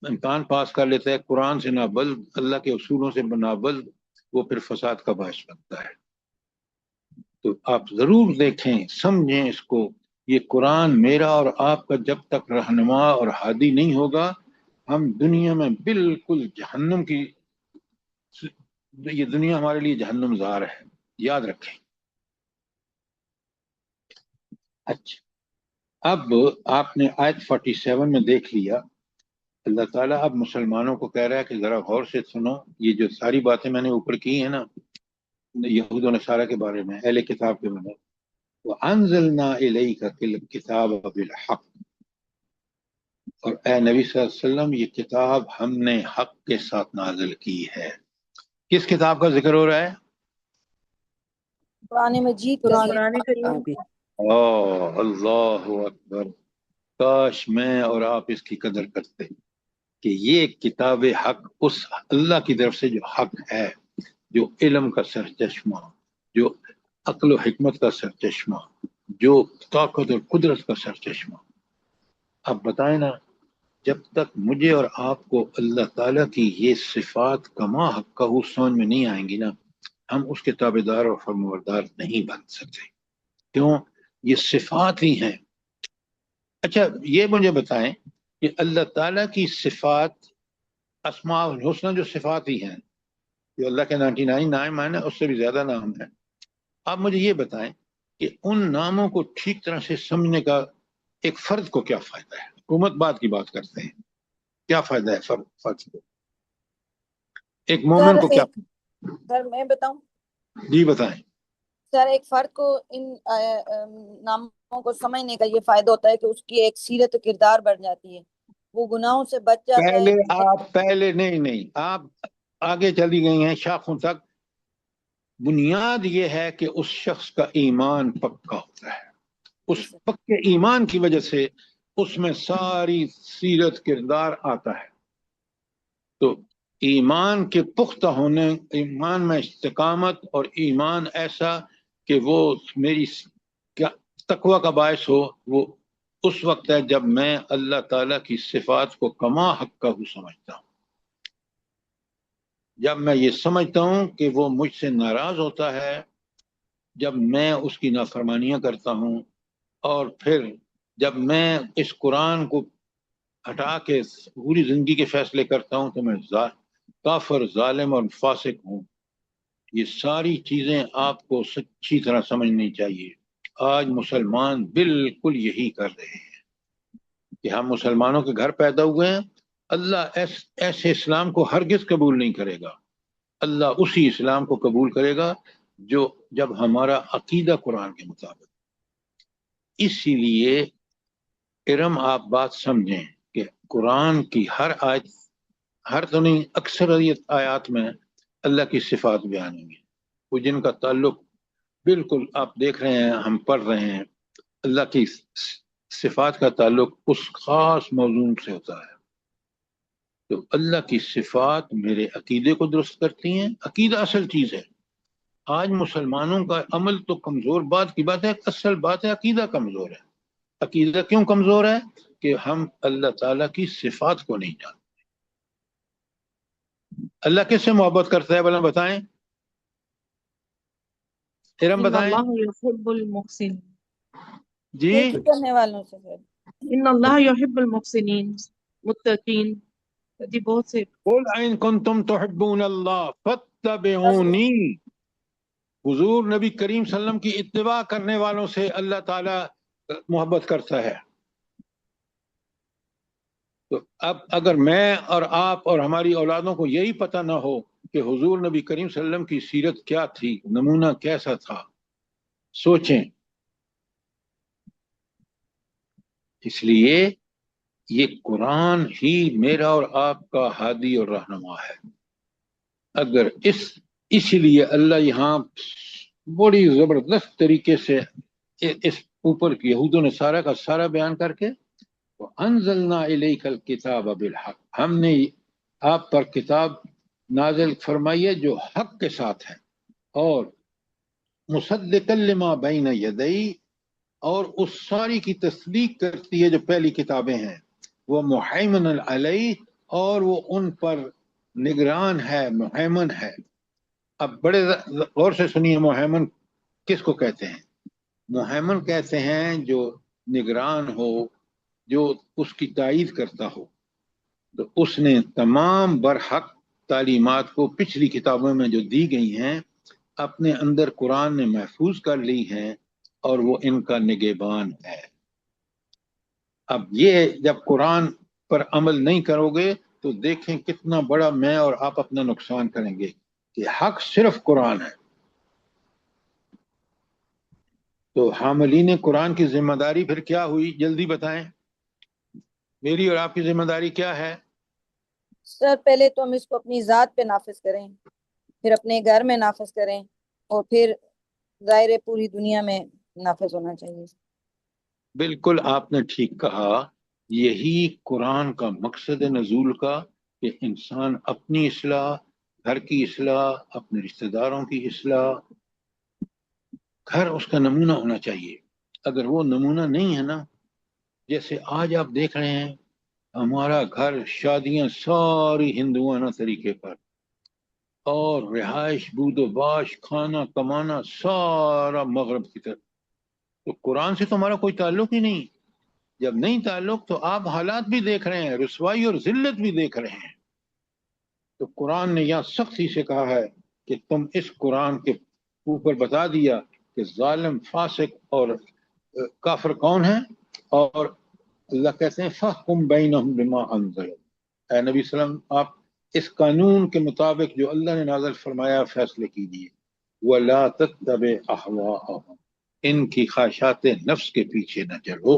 امتحان پاس کر لیتا ہے، قرآن سے نابلد، اللہ کے اصولوں سے نابلد، وہ پھر فساد کا باعث بنتا ہے. تو آپ ضرور دیکھیں، سمجھیں اس کو. یہ قرآن میرا اور آپ کا جب تک رہنما اور ہادی نہیں ہوگا، ہم دنیا میں بالکل جہنم کی، یہ دنیا ہمارے لیے جہنم زار ہے، یاد رکھیں. اچھا، اب آپ نے آیت 47 میں دیکھ لیا، اللہ تعالیٰ اب مسلمانوں کو کہہ رہا ہے کہ ذرا غور سے سنو. یہ جو ساری باتیں میں نے اوپر کی ہیں نا یہود و نصارہ کے بارے میں، اہل کتاب کے بارے میں، وَأَنزَلْنَا إِلَيْكَ الْكِتَابَ بِالْحَقِّ، اور اے نبی صلی اللہ علیہ وسلم یہ کتاب ہم نے حق کے ساتھ نازل کی ہے. کس کتاب کا ذکر ہو رہا ہے؟ قرآن مجید کا قرآن کریم. اللہ اکبر. کاش میں اور آپ اس کی قدر کرتے کہ یہ کتاب حق اس اللہ کی طرف سے جو حق ہے، جو علم کا سرچشمہ، جو عقل و حکمت کا سرچشمہ، جو طاقت اور قدرت کا سرچشمہ. اب بتائیں نا، جب تک مجھے اور آپ کو اللہ تعالیٰ کی یہ صفات کما حق کا سمجھ میں نہیں آئیں گی نا، ہم اس کے تابع دار اور فرمانبردار نہیں بن سکتے. کیوں؟ یہ صفات ہی ہیں. اچھا یہ مجھے بتائیں کہ اللہ تعالیٰ کی صفات، اسماء الحسنہ جو صفات ہی ہیں، جو اللہ کے 99 نام ہیں نا، اس سے بھی زیادہ نام ہیں. آپ مجھے یہ بتائیں کہ ان ناموں کو ٹھیک طرح سے سمجھنے کا ایک فرد کو کیا فائدہ ہے؟ حکومت بات کی بات کرتے ہیں، کیا فائدہ ہے فرد کو؟ ایک مومن کو کیا؟ سر میں بتاؤں؟ جی بتائیں. سر ایک فرد کو ان ناموں کو سمجھنے کا یہ فائدہ ہوتا ہے کہ اس کی ایک سیرت و کردار بڑھ جاتی ہے. وہ گناہوں سے بچ جاتا ہے. پہلے نہیں آپ آگے چلی گئی ہیں شاخوں تک. بنیاد یہ ہے کہ اس شخص کا ایمان پکا ہوتا ہے. اس پکے ایمان کی وجہ سے اس میں ساری سیرت کردار آتا ہے. تو ایمان کے پختہ ہونے، ایمان میں استقامت اور ایمان ایسا کہ وہ میری تقوی کا باعث ہو، وہ اس وقت ہے جب میں اللہ تعالیٰ کی صفات کو کما حق کا سمجھتا ہوں. جب میں یہ سمجھتا ہوں کہ وہ مجھ سے ناراض ہوتا ہے جب میں اس کی نافرمانیاں کرتا ہوں، اور پھر جب میں اس قرآن کو ہٹا کے پوری زندگی کے فیصلے کرتا ہوں تو میں کافر، ظالم اور فاسق ہوں. یہ ساری چیزیں آپ کو سچی طرح سمجھنی چاہیے. آج مسلمان بالکل یہی کر رہے ہیں کہ ہم مسلمانوں کے گھر پیدا ہوئے ہیں. اللہ ایسے اسلام کو ہرگز قبول نہیں کرے گا. اللہ اسی اسلام کو قبول کرے گا جو جب ہمارا عقیدہ قرآن کے مطابق. اسی لیے ارم آپ بات سمجھیں کہ قرآن کی ہر آیت، ہر تو نہیں اکثریت آیات میں اللہ کی صفات بیان ہوئی، وہ جن کا تعلق بالکل آپ دیکھ رہے ہیں، ہم پڑھ رہے ہیں، اللہ کی صفات کا تعلق اس خاص موضوع سے ہوتا ہے. تو اللہ کی صفات میرے عقیدے کو درست کرتی ہیں. عقیدہ اصل چیز ہے. آج مسلمانوں کا عمل تو کمزور، بات کی بات ہے، اصل بات ہے عقیدہ کمزور ہے. عقیدہ کیوں کمزور ہے؟ کہ ہم اللہ تعالیٰ کی صفات کو نہیں جانتے. اللہ کس سے محبت کرتا ہے بلا بتائیں، ارم ان بتائیں اللہ یحب المحسنین. جی. نیکی کرنے والوں سے پھر. ان اللہ یحب المحسنین، متقین. جی بہت سے. قل ان کنتم تحبون اللہ فاتبعونی. حضور نبی کریم صلی اللہ علیہ وسلم کی اتباع کرنے والوں سے اللہ تعالیٰ محبت کرتا ہے. تو اب اگر میں اور آپ اور ہماری اولادوں کو یہی پتہ نہ ہو کہ حضور نبی کریم صلی اللہ علیہ وسلم کی سیرت کیا تھی، نمونہ کیسا تھا، سوچیں. اس لیے یہ قرآن ہی میرا اور آپ کا ہادی اور رہنما ہے. اگر اسی لیے اللہ یہاں بڑی زبردست طریقے سے اس اوپر یہود و نصارہ کا سارا بیان کر کے وَأَنزَلْنَا إِلَيْكَ الْكِتَابَ بِالْحَقِّ، ہم نے آپ پر کتاب نازل فرمائی ہے جو حق کے ساتھ ہے، اور مُصَدِّقًا لِمَا بَيْنَ يَدَيْهِ، اور اس ساری کی تصدیق کرتی ہے جو پہلی کتابیں ہیں. وہ مُحَيْمِنًا عَلَيْهِ، اور وہ ان پر نگران ہے، محیمن ہے. اب بڑے غور سے سنیے، محیمن کس کو کہتے ہیں؟ محیمن کہتے ہیں جو نگران ہو، جو اس کی تائید کرتا ہو. تو اس نے تمام برحق تعلیمات کو پچھلی کتابوں میں جو دی گئی ہیں اپنے اندر قرآن نے محفوظ کر لی ہیں، اور وہ ان کا نگہبان ہے. اب یہ جب قرآن پر عمل نہیں کرو گے تو دیکھیں کتنا بڑا میں اور آپ اپنا نقصان کریں گے. کہ حق صرف قرآن ہے. تو حاملین قرآن کی ذمہ داری پھر کیا ہوئی؟ جلدی بتائیں، میری اور آپ کی ذمہ داری کیا ہے؟ سر پہلے تو ہم اس کو اپنی ذات پہ نافذ کریں، پھر اپنے گھر میں نافذ کریں، اور پھر ظاہر پوری دنیا میں نافذ ہونا چاہیے. بالکل آپ نے ٹھیک کہا. یہی قرآن کا مقصد نزول کا، کہ انسان اپنی اصلاح، گھر کی اصلاح، اپنے رشتہ داروں کی اصلاح، گھر اس کا نمونہ ہونا چاہیے. اگر وہ نمونہ نہیں ہے نا، جیسے آج آپ دیکھ رہے ہیں ہمارا گھر، شادیاں ساری ہندوانہ طریقے پر، اور رہائش، بود و باش، کھانا کمانا سارا مغرب کی طرف. تو قرآن سے تو ہمارا کوئی تعلق ہی نہیں. جب نہیں تعلق تو آپ حالات بھی دیکھ رہے ہیں، رسوائی اور ذلت بھی دیکھ رہے ہیں. تو قرآن نے یہاں سختی سے کہا ہے کہ تم اس قرآن کے اوپر بتا دیا کہ ظالم، فاسق اور کافر کون ہیں، اور اللہ کہتے ہیں فَحْكُمْ بَيْنَهُمْ بِمَا أَنزَلَ. اے نبی صلی اللہ علیہ وسلم، آپ اس قانون کے مطابق جو اللہ نے نازل فرمایا فیصلے کیجیے. وَلَا تَتَّبِعْ أَهْوَاءَهُمْ، ان کی خواہشات نفس کے پیچھے نہ چلو.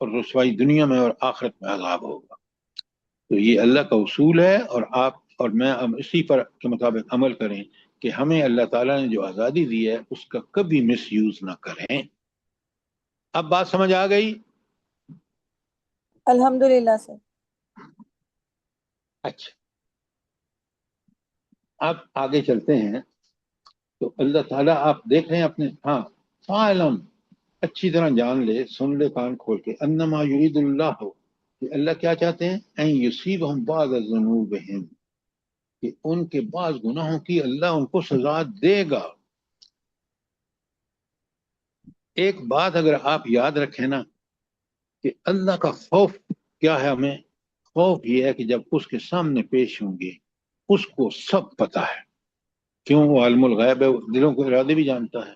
اور رسوائی دنیا میں اور آخرت میں عذاب ہوگا۔ تو یہ اللہ کا اصول ہے، اور آپ اور میں اب اسی پر کے مطابق عمل کریں کہ ہمیں اللہ تعالیٰ نے جو آزادی دی ہے اس کا کبھی مس یوز نہ کریں۔ اب بات سمجھ آ گئی؟ الحمدللہ سر۔ اچھا، اب آگے چلتے ہیں۔ تو اللہ تعالیٰ آپ دیکھ رہے ہیں اپنے، ہاں، فَاعْلَمْ، اچھی طرح جان لے، سن لے کان کھول کے، انما یرید اللہ، کہ اللہ کیا چاہتے ہیں، ان یصیبہم بعض ذنوبہم، کہ ان کے بعض گناہوں کی اللہ ان کو سزا دے گا۔ ایک بات اگر آپ یاد رکھیں نا، کہ اللہ کا خوف کیا ہے، ہمیں خوف یہ ہے کہ جب اس کے سامنے پیش ہوں گے اس کو سب پتا ہے، کیوں، وہ عالم الغیب ہے، وہ دلوں کو ارادے بھی جانتا ہے۔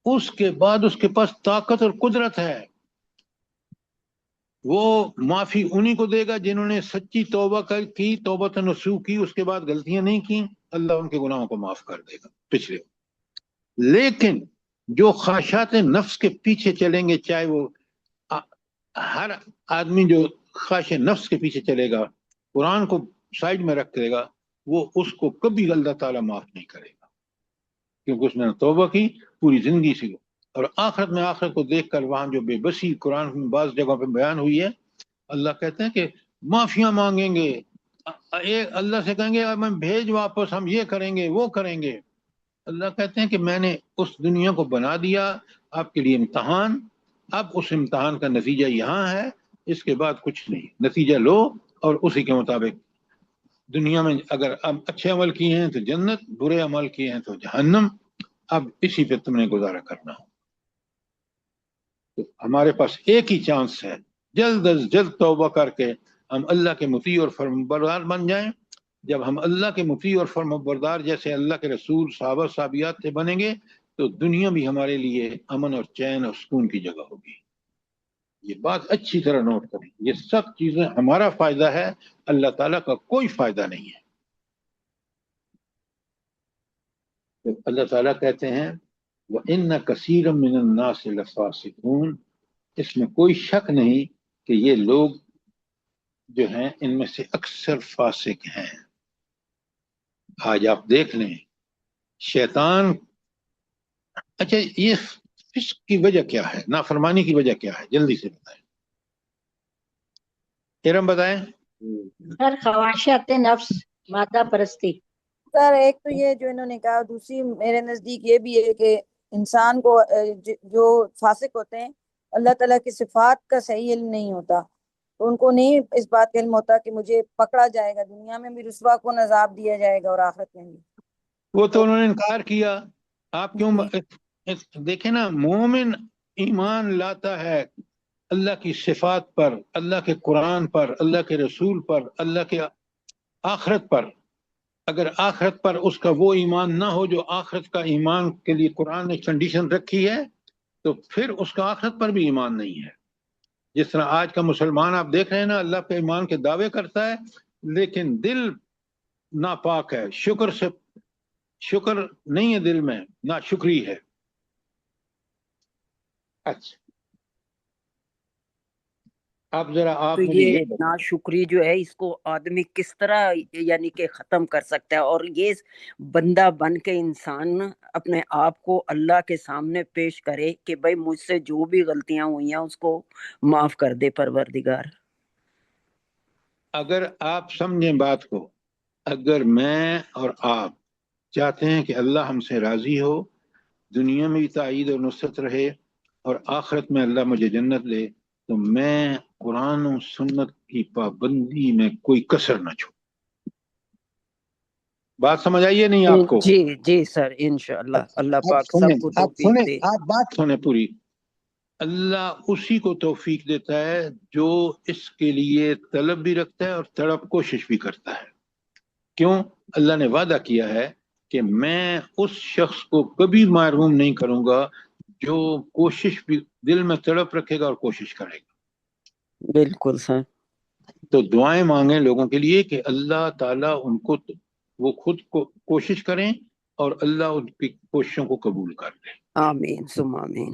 اس کے بعد اس کے پاس طاقت اور قدرت ہے، وہ معافی انہی کو دے گا جنہوں نے سچی توبہ کی، توبۃ نصوح کی، اس کے بعد غلطیاں نہیں کی، اللہ ان کے گناہوں کو معاف کر دے گا پچھلے۔ لیکن جو خواہشات نفس کے پیچھے چلیں گے، چاہے وہ ہر آدمی جو خواہش نفس کے پیچھے چلے گا، قرآن کو سائڈ میں رکھ دے گا، وہ اس کو کبھی اللہ تعالیٰ معاف نہیں کرے گا، کیونکہ اس نے توبہ کی پوری زندگی سے۔ اور آخرت میں، آخرت کو دیکھ کر وہاں جو بے بسی قرآن میں بعض جگہوں پہ بیان ہوئی ہے، اللہ کہتے ہیں کہ معافیاں مانگیں گے، اللہ سے کہیں گے ہمیں بھیج واپس، ہم یہ کریں گے وہ کریں گے۔ اللہ کہتے ہیں کہ میں نے اس دنیا کو بنا دیا آپ کے لیے امتحان، اب اس امتحان کا نتیجہ یہاں ہے، اس کے بعد کچھ نہیں، نتیجہ لو اور اسی کے مطابق دنیا میں اگر اب اچھے عمل کیے ہیں تو جنت، برے عمل کیے ہیں تو جہنم، اب اسی پہ تم نے گزارا کرنا ہو۔ تو ہمارے پاس ایک ہی چانس ہے، جلد از جلد توبہ کر کے ہم اللہ کے مطیع اور فرمانبردار بن جائیں۔ جب ہم اللہ کے مطیع اور فرمانبردار جیسے اللہ کے رسول صحابہ صحابیات سے بنیں گے تو دنیا بھی ہمارے لیے امن اور چین اور سکون کی جگہ ہوگی۔ یہ بات اچھی طرح نوٹ کریں، یہ سب چیزیں ہمارا فائدہ ہے، اللہ تعالیٰ کا کوئی فائدہ نہیں ہے۔ تو اللہ تعالیٰ کہتے ہیں وَإِنَّ كَثِيرًا مِّنَ النَّاسِ لَفَاسِقُونَ، اس میں کوئی شک نہیں کہ یہ لوگ جو ہیں ان میں سے اکثر فاسق ہیں۔ آج آپ دیکھ لیں شیطان، اچھا یہ فسق کی وجہ کیا ہے، نافرمانی کی وجہ کیا ہے، جلدی سے بتائیں، ارم بتائیں۔ سر خواہشات نفس، مادہ پرستی۔ سر ایک تو یہ جو انہوں نے کہا، دوسری میرے نزدیک یہ بھی ہے کہ انسان کو جو فاسق ہوتے ہیں اللہ تعالیٰ کی صفات کا صحیح علم نہیں ہوتا، تو ان کو نہیں اس بات کا علم ہوتا کہ مجھے پکڑا جائے گا، دنیا میں بھی رسوا کن عذاب دیا جائے گا اور آخرت میں بھی۔ وہ تو انہوں نے انکار کیا، آپ کیوں دیکھیں نا، مومن ایمان لاتا ہے اللہ کی صفات پر، اللہ کے قرآن پر، اللہ کے رسول پر، اللہ کے آخرت پر۔ اگر آخرت پر اس کا وہ ایمان نہ ہو جو آخرت کا ایمان کے لیے قرآن نے کنڈیشن رکھی ہے، تو پھر اس کا آخرت پر بھی ایمان نہیں ہے۔ جس طرح آج کا مسلمان آپ دیکھ رہے ہیں نا، اللہ پہ ایمان کے دعوے کرتا ہے لیکن دل ناپاک ہے، شکر نہیں ہے دل میں، نا شکری ہے۔ اچھا اب ذرا آپ تو مجھے یہ یہ بتائیں، ناشکری جو ہے اس کو آدمی کس طرح یعنی کہ ختم کر سکتا ہے، اور یہ بندہ بن کے انسان اپنے آپ کو اللہ کے سامنے پیش کرے کہ بھائی مجھ سے جو بھی غلطیاں ہوئی ہیں اس کو معاف کر دے پروردگار۔ اگر آپ سمجھیں بات کو، اگر میں اور آپ چاہتے ہیں کہ اللہ ہم سے راضی ہو، دنیا میں بھی تائید اور نصرت رہے اور آخرت میں اللہ مجھے جنت دے، تو میں قرآن و سنت کی پابندی میں کوئی کسر نہ چھوڑوں۔ بات سمجھ آئیے نہیں آپ کو؟ جی جی سر، انشاءاللہ اللہ آپ پاک سنیں، سب کو آپ توفیق سنیں، دے۔ آپ بات سنیں پوری۔ اللہ اسی کو توفیق دیتا ہے جو اس کے لیے طلب بھی رکھتا ہے اور تڑپ کوشش بھی کرتا ہے۔ کیوں؟ اللہ نے وعدہ کیا ہے کہ میں اس شخص کو کبھی محروم نہیں کروں گا جو کوشش بھی دل میں تڑپ رکھے گا اور کوشش کرے گا۔ بالکل سر۔ تو دعائیں مانگیں لوگوں کے لیے کہ اللہ تعالیٰ ان کو، وہ خود کو کوشش کریں اور اللہ ان کی کوششوں کو قبول کر لے۔ آمین ثم آمین۔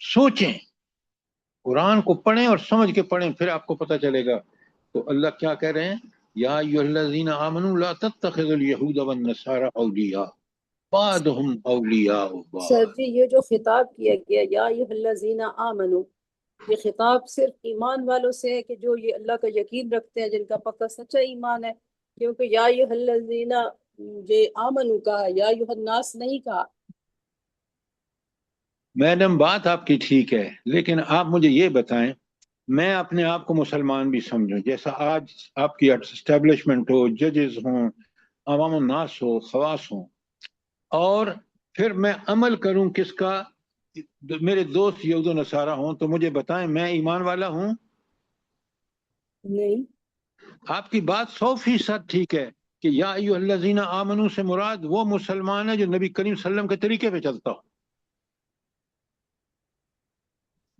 سوچیں، قرآن کو پڑھیں اور سمجھ کے پڑھیں، پھر آپ کو پتہ چلے گا۔ تو اللہ کیا کہہ رہے ہیں؟ یا ایھا الذین آمنوا لا تتخذوا اليہود والنصارى اولیاء بعضهم اولیاء سر بعض۔ جی یہ جو خطاب کیا گیا یا ایھا الذین آمنو، یہ خطاب صرف ایمان والوں سے ہے کہ جو یہ اللہ کا یقین رکھتے ہیں، جن کا پکا سچا ایمان ہے؟ کیونکہ یا ایھا الذین یہ آمنو کہا، یا ایھا الناس نہیں کہا۔ میڈم بات آپ کی ٹھیک ہے، لیکن آپ مجھے یہ بتائیں، میں اپنے آپ کو مسلمان بھی سمجھوں، جیسا آج آپ کی اسٹیبلشمنٹ ہو، ججز ہوں، عوام الناس ہو، خواص ہوں، اور پھر میں عمل کروں کس کا؟ میرے دوست یہود و نصارہ ہوں، تو مجھے بتائیں میں ایمان والا ہوں؟ نہیں، آپ کی بات 100% ٹھیک ہے کہ یا ایھا الذین آمنو سے مراد وہ مسلمان ہے جو نبی کریم صلی اللہ علیہ وسلم کے طریقے پہ چلتا ہو۔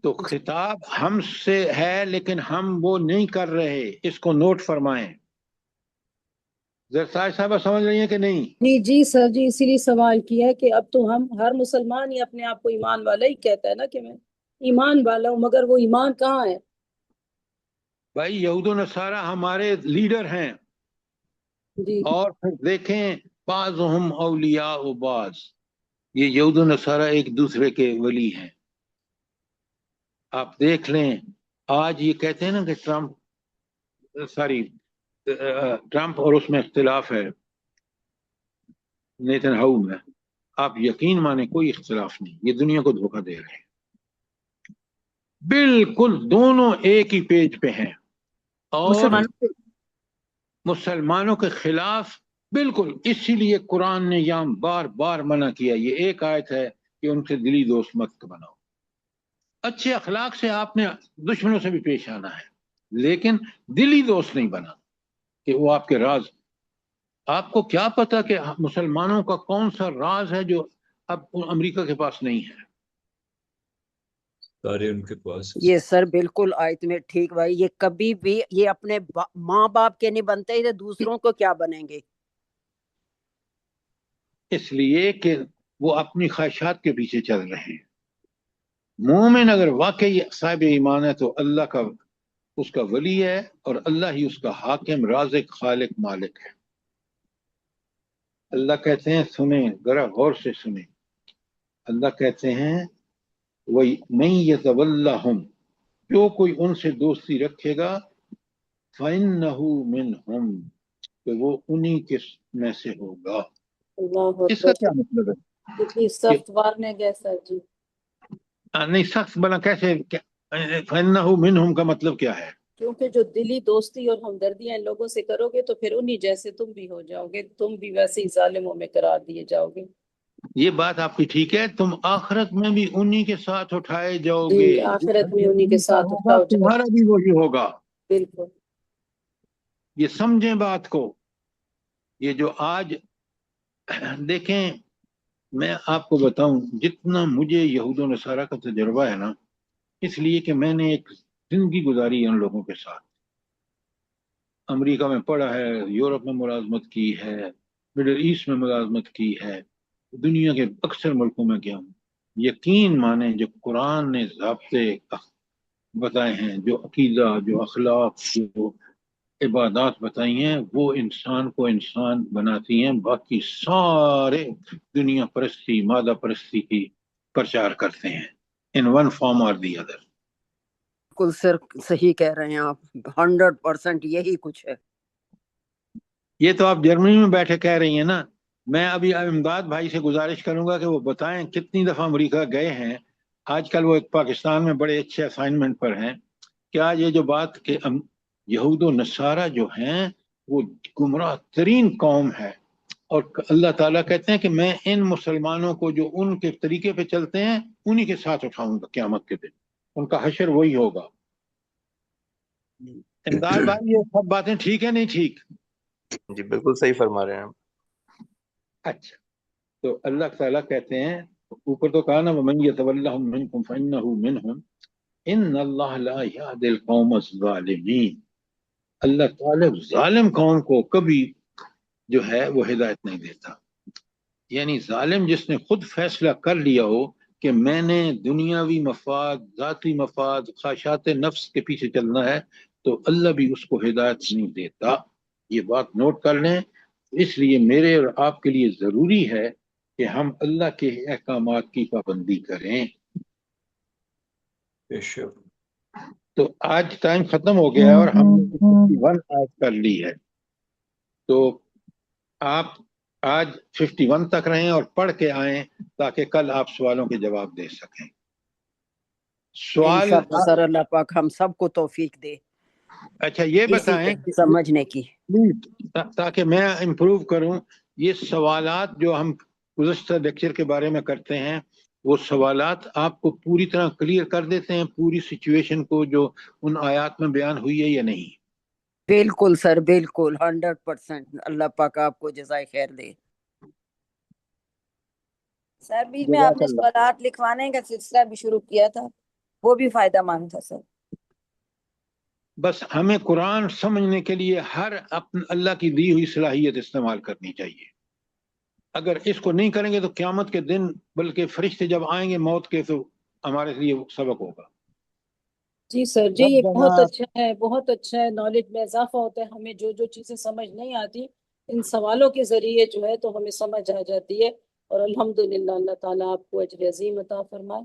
تو خطاب ہم سے ہے لیکن ہم وہ نہیں کر رہے، اس کو نوٹ فرمائیں۔ زرسائے صاحبہ سمجھ رہی ہیں کہ نہیں؟ جی جی سر جی، اسی لیے سوال کیا ہے کہ اب تو ہم ہر مسلمان ہی اپنے آپ کو ایمان والا ہی کہتا ہے نا کہ میں ایمان والا ہوں، مگر وہ ایمان کہاں ہے؟ بھائی یہود و نصارہ ہمارے لیڈر ہیں، جی اور پھر دیکھیں بعضهم اولیاء بعض، یہ یہود و نصارہ ایک دوسرے کے ولی ہیں۔ آپ دیکھ لیں، آج یہ کہتے ہیں نا کہ ٹرمپ اور اس میں اختلاف ہے نیتن ہاؤ میں، آپ یقین مانیں کوئی اختلاف نہیں، یہ دنیا کو دھوکہ دے رہے ہیں، بالکل دونوں ایک ہی پیج پہ ہیں، اور مسلمانوں کے خلاف بالکل۔ اسی لیے قرآن نے یہاں بار بار منع کیا، یہ ایک آیت ہے کہ ان سے دلی دوست مت بناؤ۔ اچھے اخلاق سے آپ نے دشمنوں سے بھی پیش آنا ہے، لیکن دلی دوست نہیں بنا کہ وہ آپ کے راز۔ آپ کو کیا پتا کہ مسلمانوں کا کون سا راز ہے جو اب امریکہ کے پاس نہیں ہے؟ سارے ان کے پاس۔ یہ سر بالکل آیت میں ٹھیک بھائی، یہ کبھی بھی یہ اپنے ماں باپ کے نہیں بنتے، یہ دوسروں کو کیا بنیں گے؟ اس لیے کہ وہ اپنی خواہشات کے پیچھے چل رہے ہیں۔ مومن اگر واقعی صاحب ایمان ہے تو اللہ کا اس کا ولی ہے، اور اللہ ہی اس کا حاکم، رازق، خالق، مالک ہے۔ اللہ کہتے ہیں، سنیں ذرا غور سے سنیں، اللہ کہتے ہیں وَمَن يَتَوَلَّهُمْ، جو کوئی ان سے دوستی رکھے گا، فَإِنَّهُ مِنْهُمْ، کہ وہ انہی کے میں سے ہوگا۔ اللہ اس کا اکبر، کیا مطلب ہے؟ کتنی کہ سخت وارننگ ہے سر جی۔ نہیں سخت بنا کیسے؟ فَإِنَّهُ مِنْهُمْ کا مطلب کیا ہے؟ کیونکہ جو دلی دوستی اور ہمدردیاں ان لوگوں سے کرو گے تو پھر انہی جیسے تم بھی ہو جاؤ گے، تم بھی ویسے ہی ظالموں میں قرار دیے جاؤ گے۔ یہ بات آپ کی ٹھیک ہے، تم آخرت میں بھی انہی کے ساتھ اٹھائے جاؤ جی گے، جو آخرت میں انہی کے انہی کا ساتھ ہوگا اٹھاؤ جاؤ، تمہارا بھی وہی ہوگا۔ بالکل۔ یہ سمجھیں بات کو۔ یہ جو آج دیکھیں، میں آپ کو بتاؤں، جتنا مجھے یہود و نصارہ کا تجربہ ہے نا، اس لیے کہ میں نے ایک زندگی گزاری ہے ان لوگوں کے ساتھ، امریکہ میں پڑھا ہے، یورپ میں ملازمت کی ہے، مڈل ایسٹ میں ملازمت کی ہے، دنیا کے اکثر ملکوں میں گیا ہوں۔ یقین مانیں جو قرآن نے ضابطے بتائے ہیں، جو عقیدہ، جو اخلاق، جو عبادات بتائی ہیں، وہ انسان کو انسان بناتی ہیں، باقی سارے دنیا پرستی، مادہ پرستی کی پرچار کرتے ہیں، ان ون فارم اور دی ادر۔ بالکل سر صحیح کہہ رہے ہیں آپ، 100% یہی کچھ ہے۔ یہ تو آپ جرمنی میں بیٹھے کہہ رہی ہیں نا، میں ابھی امداد بھائی سے گزارش کروں گا کہ وہ بتائیں کتنی دفعہ امریکہ گئے ہیں۔ آج کل وہ ایک پاکستان میں بڑے اچھے اسائنمنٹ پر ہیں۔ کیا یہ جو بات کہ یہود و نصارہ جو ہیں وہ گمراہ ترین قوم ہے، اور اللہ تعالیٰ کہتے ہیں کہ میں ان مسلمانوں کو جو ان کے طریقے پہ چلتے ہیں انہی کے ساتھ اٹھاؤں گا قیامت کے دن، ان کا حشر وہی ہوگا۔ امداد بھائی یہ سب باتیں ٹھیک ہے نہیں ٹھیک؟ جی بالکل صحیح فرما رہے ہیں آپ۔ اچھا، تو اللہ تعالیٰ کہتے ہیں، اوپر تو کہا نا وَمَن يَتَوَلَّهُم مِّنكُمْ فَإِنَّهُ مِنْهُمْ إِنَّ اللَّهَ لَا يَهْدِي الْقَوْمَ الظَّالِمِينَ۔ اللہ تعالیٰ ظالم قوم کو کبھی جو ہے وہ ہدایت نہیں دیتا، یعنی ظالم جس نے خود فیصلہ کر لیا ہو کہ میں نے دنیاوی مفاد، ذاتی مفاد، خواہشات نفس کے پیچھے چلنا ہے تو اللہ بھی اس کو ہدایت نہیں دیتا. یہ بات نوٹ کر لیں. اس لیے میرے اور آپ کے لیے ضروری ہے کہ ہم اللہ کے احکامات کی پابندی کریں. بے شک. تو آج ٹائم ختم ہو گیا ہے اور ہم نے 51 آج کر لی ہے. تو آپ آج 51 تک رہیں اور پڑھ کے آئیں تاکہ کل آپ سوالوں کے جواب دے سکیں. سوال انشاءاللہ سر اللہ پاک ہم سب کو توفیق دے اچھا یہ اسی بتائیں طرح سمجھنے کی. تاکہ میں امپروو کروں. یہ سوالات جو ہم گزشتہ لیکچر کے بارے میں کرتے ہیں وہ سوالات آپ کو پوری طرح کلیئر کر دیتے ہیں پوری سچویشن کو جو ان آیات میں بیان ہوئی ہے یا نہیں؟ بالکل سر بالکل 100%. اللہ پاک آپ کو جزائے خیر دے. سر بیچ میں آپ جزاک نے اللہ. سوالات لکھوانے کا سلسلہ بھی شروع کیا تھا، وہ بھی فائدہ مند تھا سر. بس ہمیں قرآن سمجھنے کے لیے ہر اللہ کی دی ہوئی صلاحیت استعمال کرنی چاہیے. اگر اس کو نہیں کریں گے تو قیامت کے دن بلکہ فرشتے جب آئیں گے موت کے تو ہمارے لیے سبق ہوگا. جی سر جی یہ ربنا بہت اچھا ہے، بہت اچھا ہے. نالج میں اضافہ ہوتا ہے. ہمیں جو جو چیزیں سمجھ نہیں آتی ان سوالوں کے ذریعے جو ہے تو ہمیں سمجھ آ جاتی ہے. اور الحمدللہ اللہ تعالیٰ آپ کو اجر عظیم عطا فرمائے.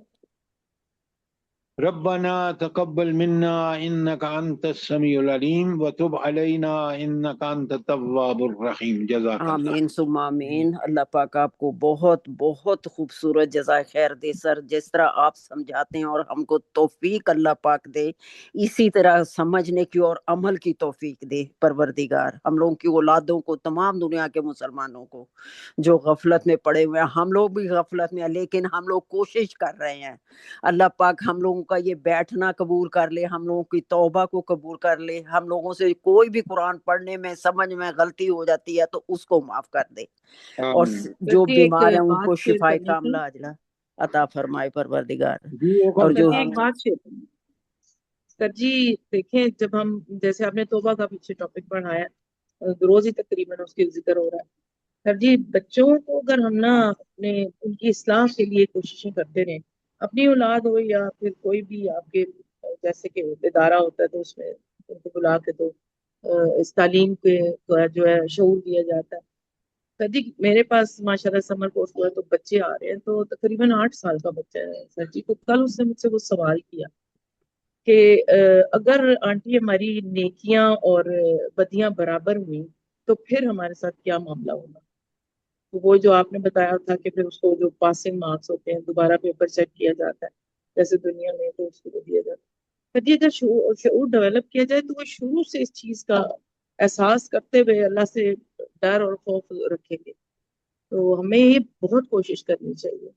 ربنا تقبل منا انك انت السميع العليم وتب علينا انك انت التواب الرحيم. جزاک اللہ. آمین ثم آمین. اللہ پاک آپ کو بہت بہت خوبصورت جزائے خیر دے سر. جس طرح آپ سمجھاتے ہیں اور ہم کو توفیق اللہ پاک دے اسی طرح سمجھنے کی اور عمل کی توفیق دے پروردگار. ہم لوگوں کی اولادوں کو، تمام دنیا کے مسلمانوں کو جو غفلت میں پڑے ہوئے ہیں، ہم لوگ بھی غفلت میں ہیں لیکن ہم لوگ کوشش کر رہے ہیں. اللہ پاک ہم لوگوں کا یہ بیٹھنا قبول کر لے، ہم لوگوں کی توبہ کو قبول کر لے. ہم لوگوں سے کوئی بھی قرآن پڑھنے میں سمجھ میں غلطی ہو جاتی ہے تو اس کو معاف کر دے اور آمین. جو سر جی ایک بیمار ہیں ان بات کو شیئر شفائے کرنی تھی. کاملہ عاجلہ عطا فرمائے پروردگار. جی اور اوکل سر جو جی ایک بات شیئر کرنی. سر جی دیکھیں، جب ہم جیسے آپ نے توبہ کا پیچھے ٹاپک پڑھایا، روز ہی تقریباً اس کے ذکر ہو رہا ہے. سر جی بچوں کو اگر ہم نہ اپنے ان کی اصلاح کے لیے کوششیں کرتے رہیں، اپنی اولاد ہو یا پھر کوئی بھی آپ کے جیسے کہ ادارہ ہوتا ہے تو اس میں ان کو بلا کے تو اس تعلیم کے جو ہے شعور دیا جاتا ہے. سر جی میرے پاس ماشاء اللہ سمر کورس ہوا ہے تو بچے آ رہے ہیں، تو تقریباً 8 سال کا بچہ ہے سر جی. تو کل اس نے مجھ سے وہ سوال کیا کہ اگر آنٹی ہماری نیکیاں اور بدیاں برابر ہوئیں تو پھر ہمارے ساتھ کیا معاملہ ہوگا. وہ جو آپ نے بتایا تھا کہ پھر اس کو جو پاسنگ مارکس ہوتے ہیں دوبارہ پیپر چیک کیا جاتا ہے جیسے دنیا میں تو اس کو دیا جاتا ہے. پھر اگر شعور ڈیولپ کیا جائے تو وہ شروع سے اس چیز کا احساس کرتے ہوئے اللہ سے ڈر اور خوف رکھیں گے. تو ہمیں یہ بہت کوشش کرنی چاہیے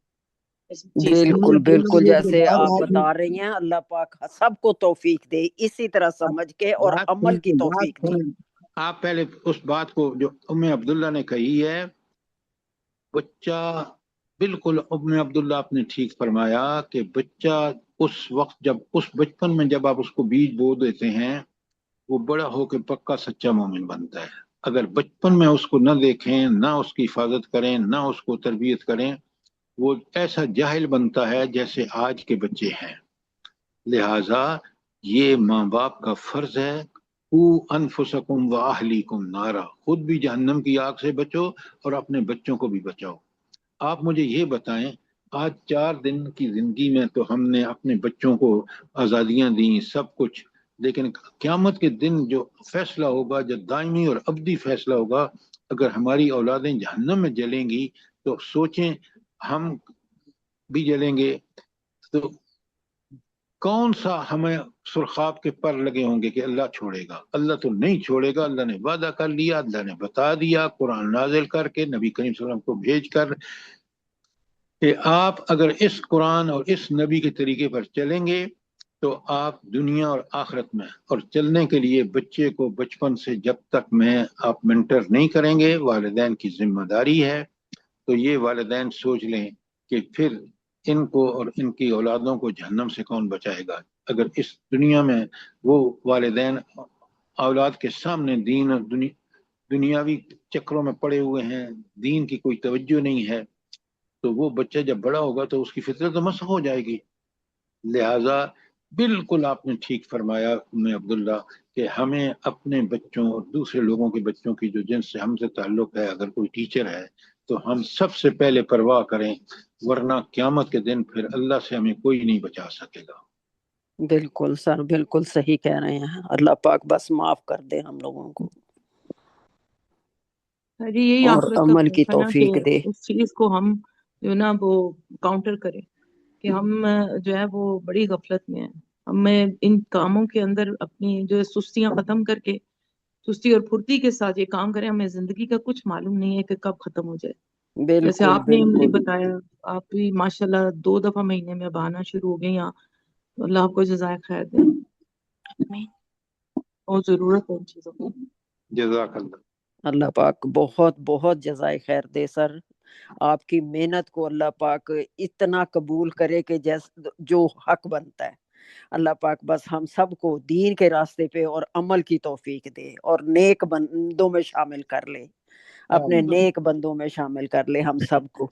اس چیز کے بالکل اوپر. بالکل جیسے آپ بتا رہی ہیں، اللہ پاک سب کو توفیق دے اسی طرح سمجھ کے اور عمل کی توفیق دے. آپ پہلے اس بات کو جو ام عبداللہ نے کہی ہے، بچہ بالکل ام عبداللہ آپ نے ٹھیک فرمایا کہ بچہ اس وقت جب اس بچپن میں جب آپ اس کو بیج بو دیتے ہیں وہ بڑا ہو کے پکا سچا مومن بنتا ہے. اگر بچپن میں اس کو نہ دیکھیں، نہ اس کی حفاظت کریں، نہ اس کو تربیت کریں، وہ ایسا جاہل بنتا ہے جیسے آج کے بچے ہیں. لہذا یہ ماں باپ کا فرض ہے، انفسکم و اہلیکم نارا، خود بھی جہنم کی آگ سے بچو اور اپنے بچوں کو بھی بچاؤ. آپ مجھے یہ بتائیں، آج 4 دن کی زندگی میں تو ہم نے اپنے بچوں کو آزادیاں دیں سب کچھ، لیکن قیامت کے دن جو فیصلہ ہوگا، جو دائمی اور ابدی فیصلہ ہوگا، اگر ہماری اولادیں جہنم میں جلیں گی تو سوچیں ہم بھی جلیں گے تو کون سا ہمیں سرخاب کے پر لگے ہوں گے کہ اللہ چھوڑے گا. اللہ تو نہیں چھوڑے گا. اللہ نے وعدہ کر لیا، اللہ نے بتا دیا قرآن نازل کر کے، نبی کریم صلی اللہ علیہ وسلم کو بھیج کر کہ آپ اگر اس قرآن اور اس نبی کے طریقے پر چلیں گے تو آپ دنیا اور آخرت میں، اور چلنے کے لیے بچے کو بچپن سے جب تک میں آپ منٹر نہیں کریں گے والدین کی ذمہ داری ہے. تو یہ والدین سوچ لیں کہ پھر ان کو اور ان کی اولادوں کو جہنم سے کون بچائے گا. اگر اس دنیا میں وہ والدین اولاد کے سامنے دین اور دنیاوی چکروں میں پڑے ہوئے ہیں، دین کی کوئی توجہ نہیں ہے، تو وہ بچہ جب بڑا ہوگا تو اس کی فطرت تو مسخ ہو جائے گی. لہذا بالکل آپ نے ٹھیک فرمایا ام عبداللہ کہ ہمیں اپنے بچوں اور دوسرے لوگوں کے بچوں کی جو جن سے ہم سے تعلق ہے، اگر کوئی ٹیچر ہے تو ہم سب سے پہلے پرواہ کریں، ورنہ قیامت کے دن پھر اللہ سے ہمیں کوئی نہیں بچا سکے گا. بالکل سر، بالکل صحیح کہہ رہے ہیں. اللہ پاک بس معاف کر دے ہم لوگوں کو جی یہی اور آخرت کا عمل کی خوف ہے نا کہ توفیق دے. اس چیز کو ہم جو نا وہ کاؤنٹر کریں کہ ہم جو ہے وہ بڑی غفلت میں ہیں. ہمیں ان کاموں کے اندر اپنی جو سستیاں ختم کر کے سستی اور پھرتی کے ساتھ یہ کام کریں. ہمیں زندگی کا کچھ معلوم نہیں ہے کہ کب ختم ہو جائے. جیسے بالکل آپ نے مجھے بالکل بتایا آپ بھی ماشاءاللہ 2 دفعہ مہینے میں اب آنا شروع ہو گئی ہیں. تو اللہ آپ کو جزائے خیر دے. بہت ضرورت ہے ان چیزوں کی. جزاک اللہ. اللہ پاک بہت بہت جزائے خیر دے سر. آپ کی محنت کو اللہ پاک اتنا قبول کرے کہ جو حق بنتا ہے. اللہ پاک بس ہم سب کو دین کے راستے پہ اور عمل کی توفیق دے اور نیک بندوں میں شامل کر لے، اپنے نیک بندوں میں شامل کر لے ہم سب کو.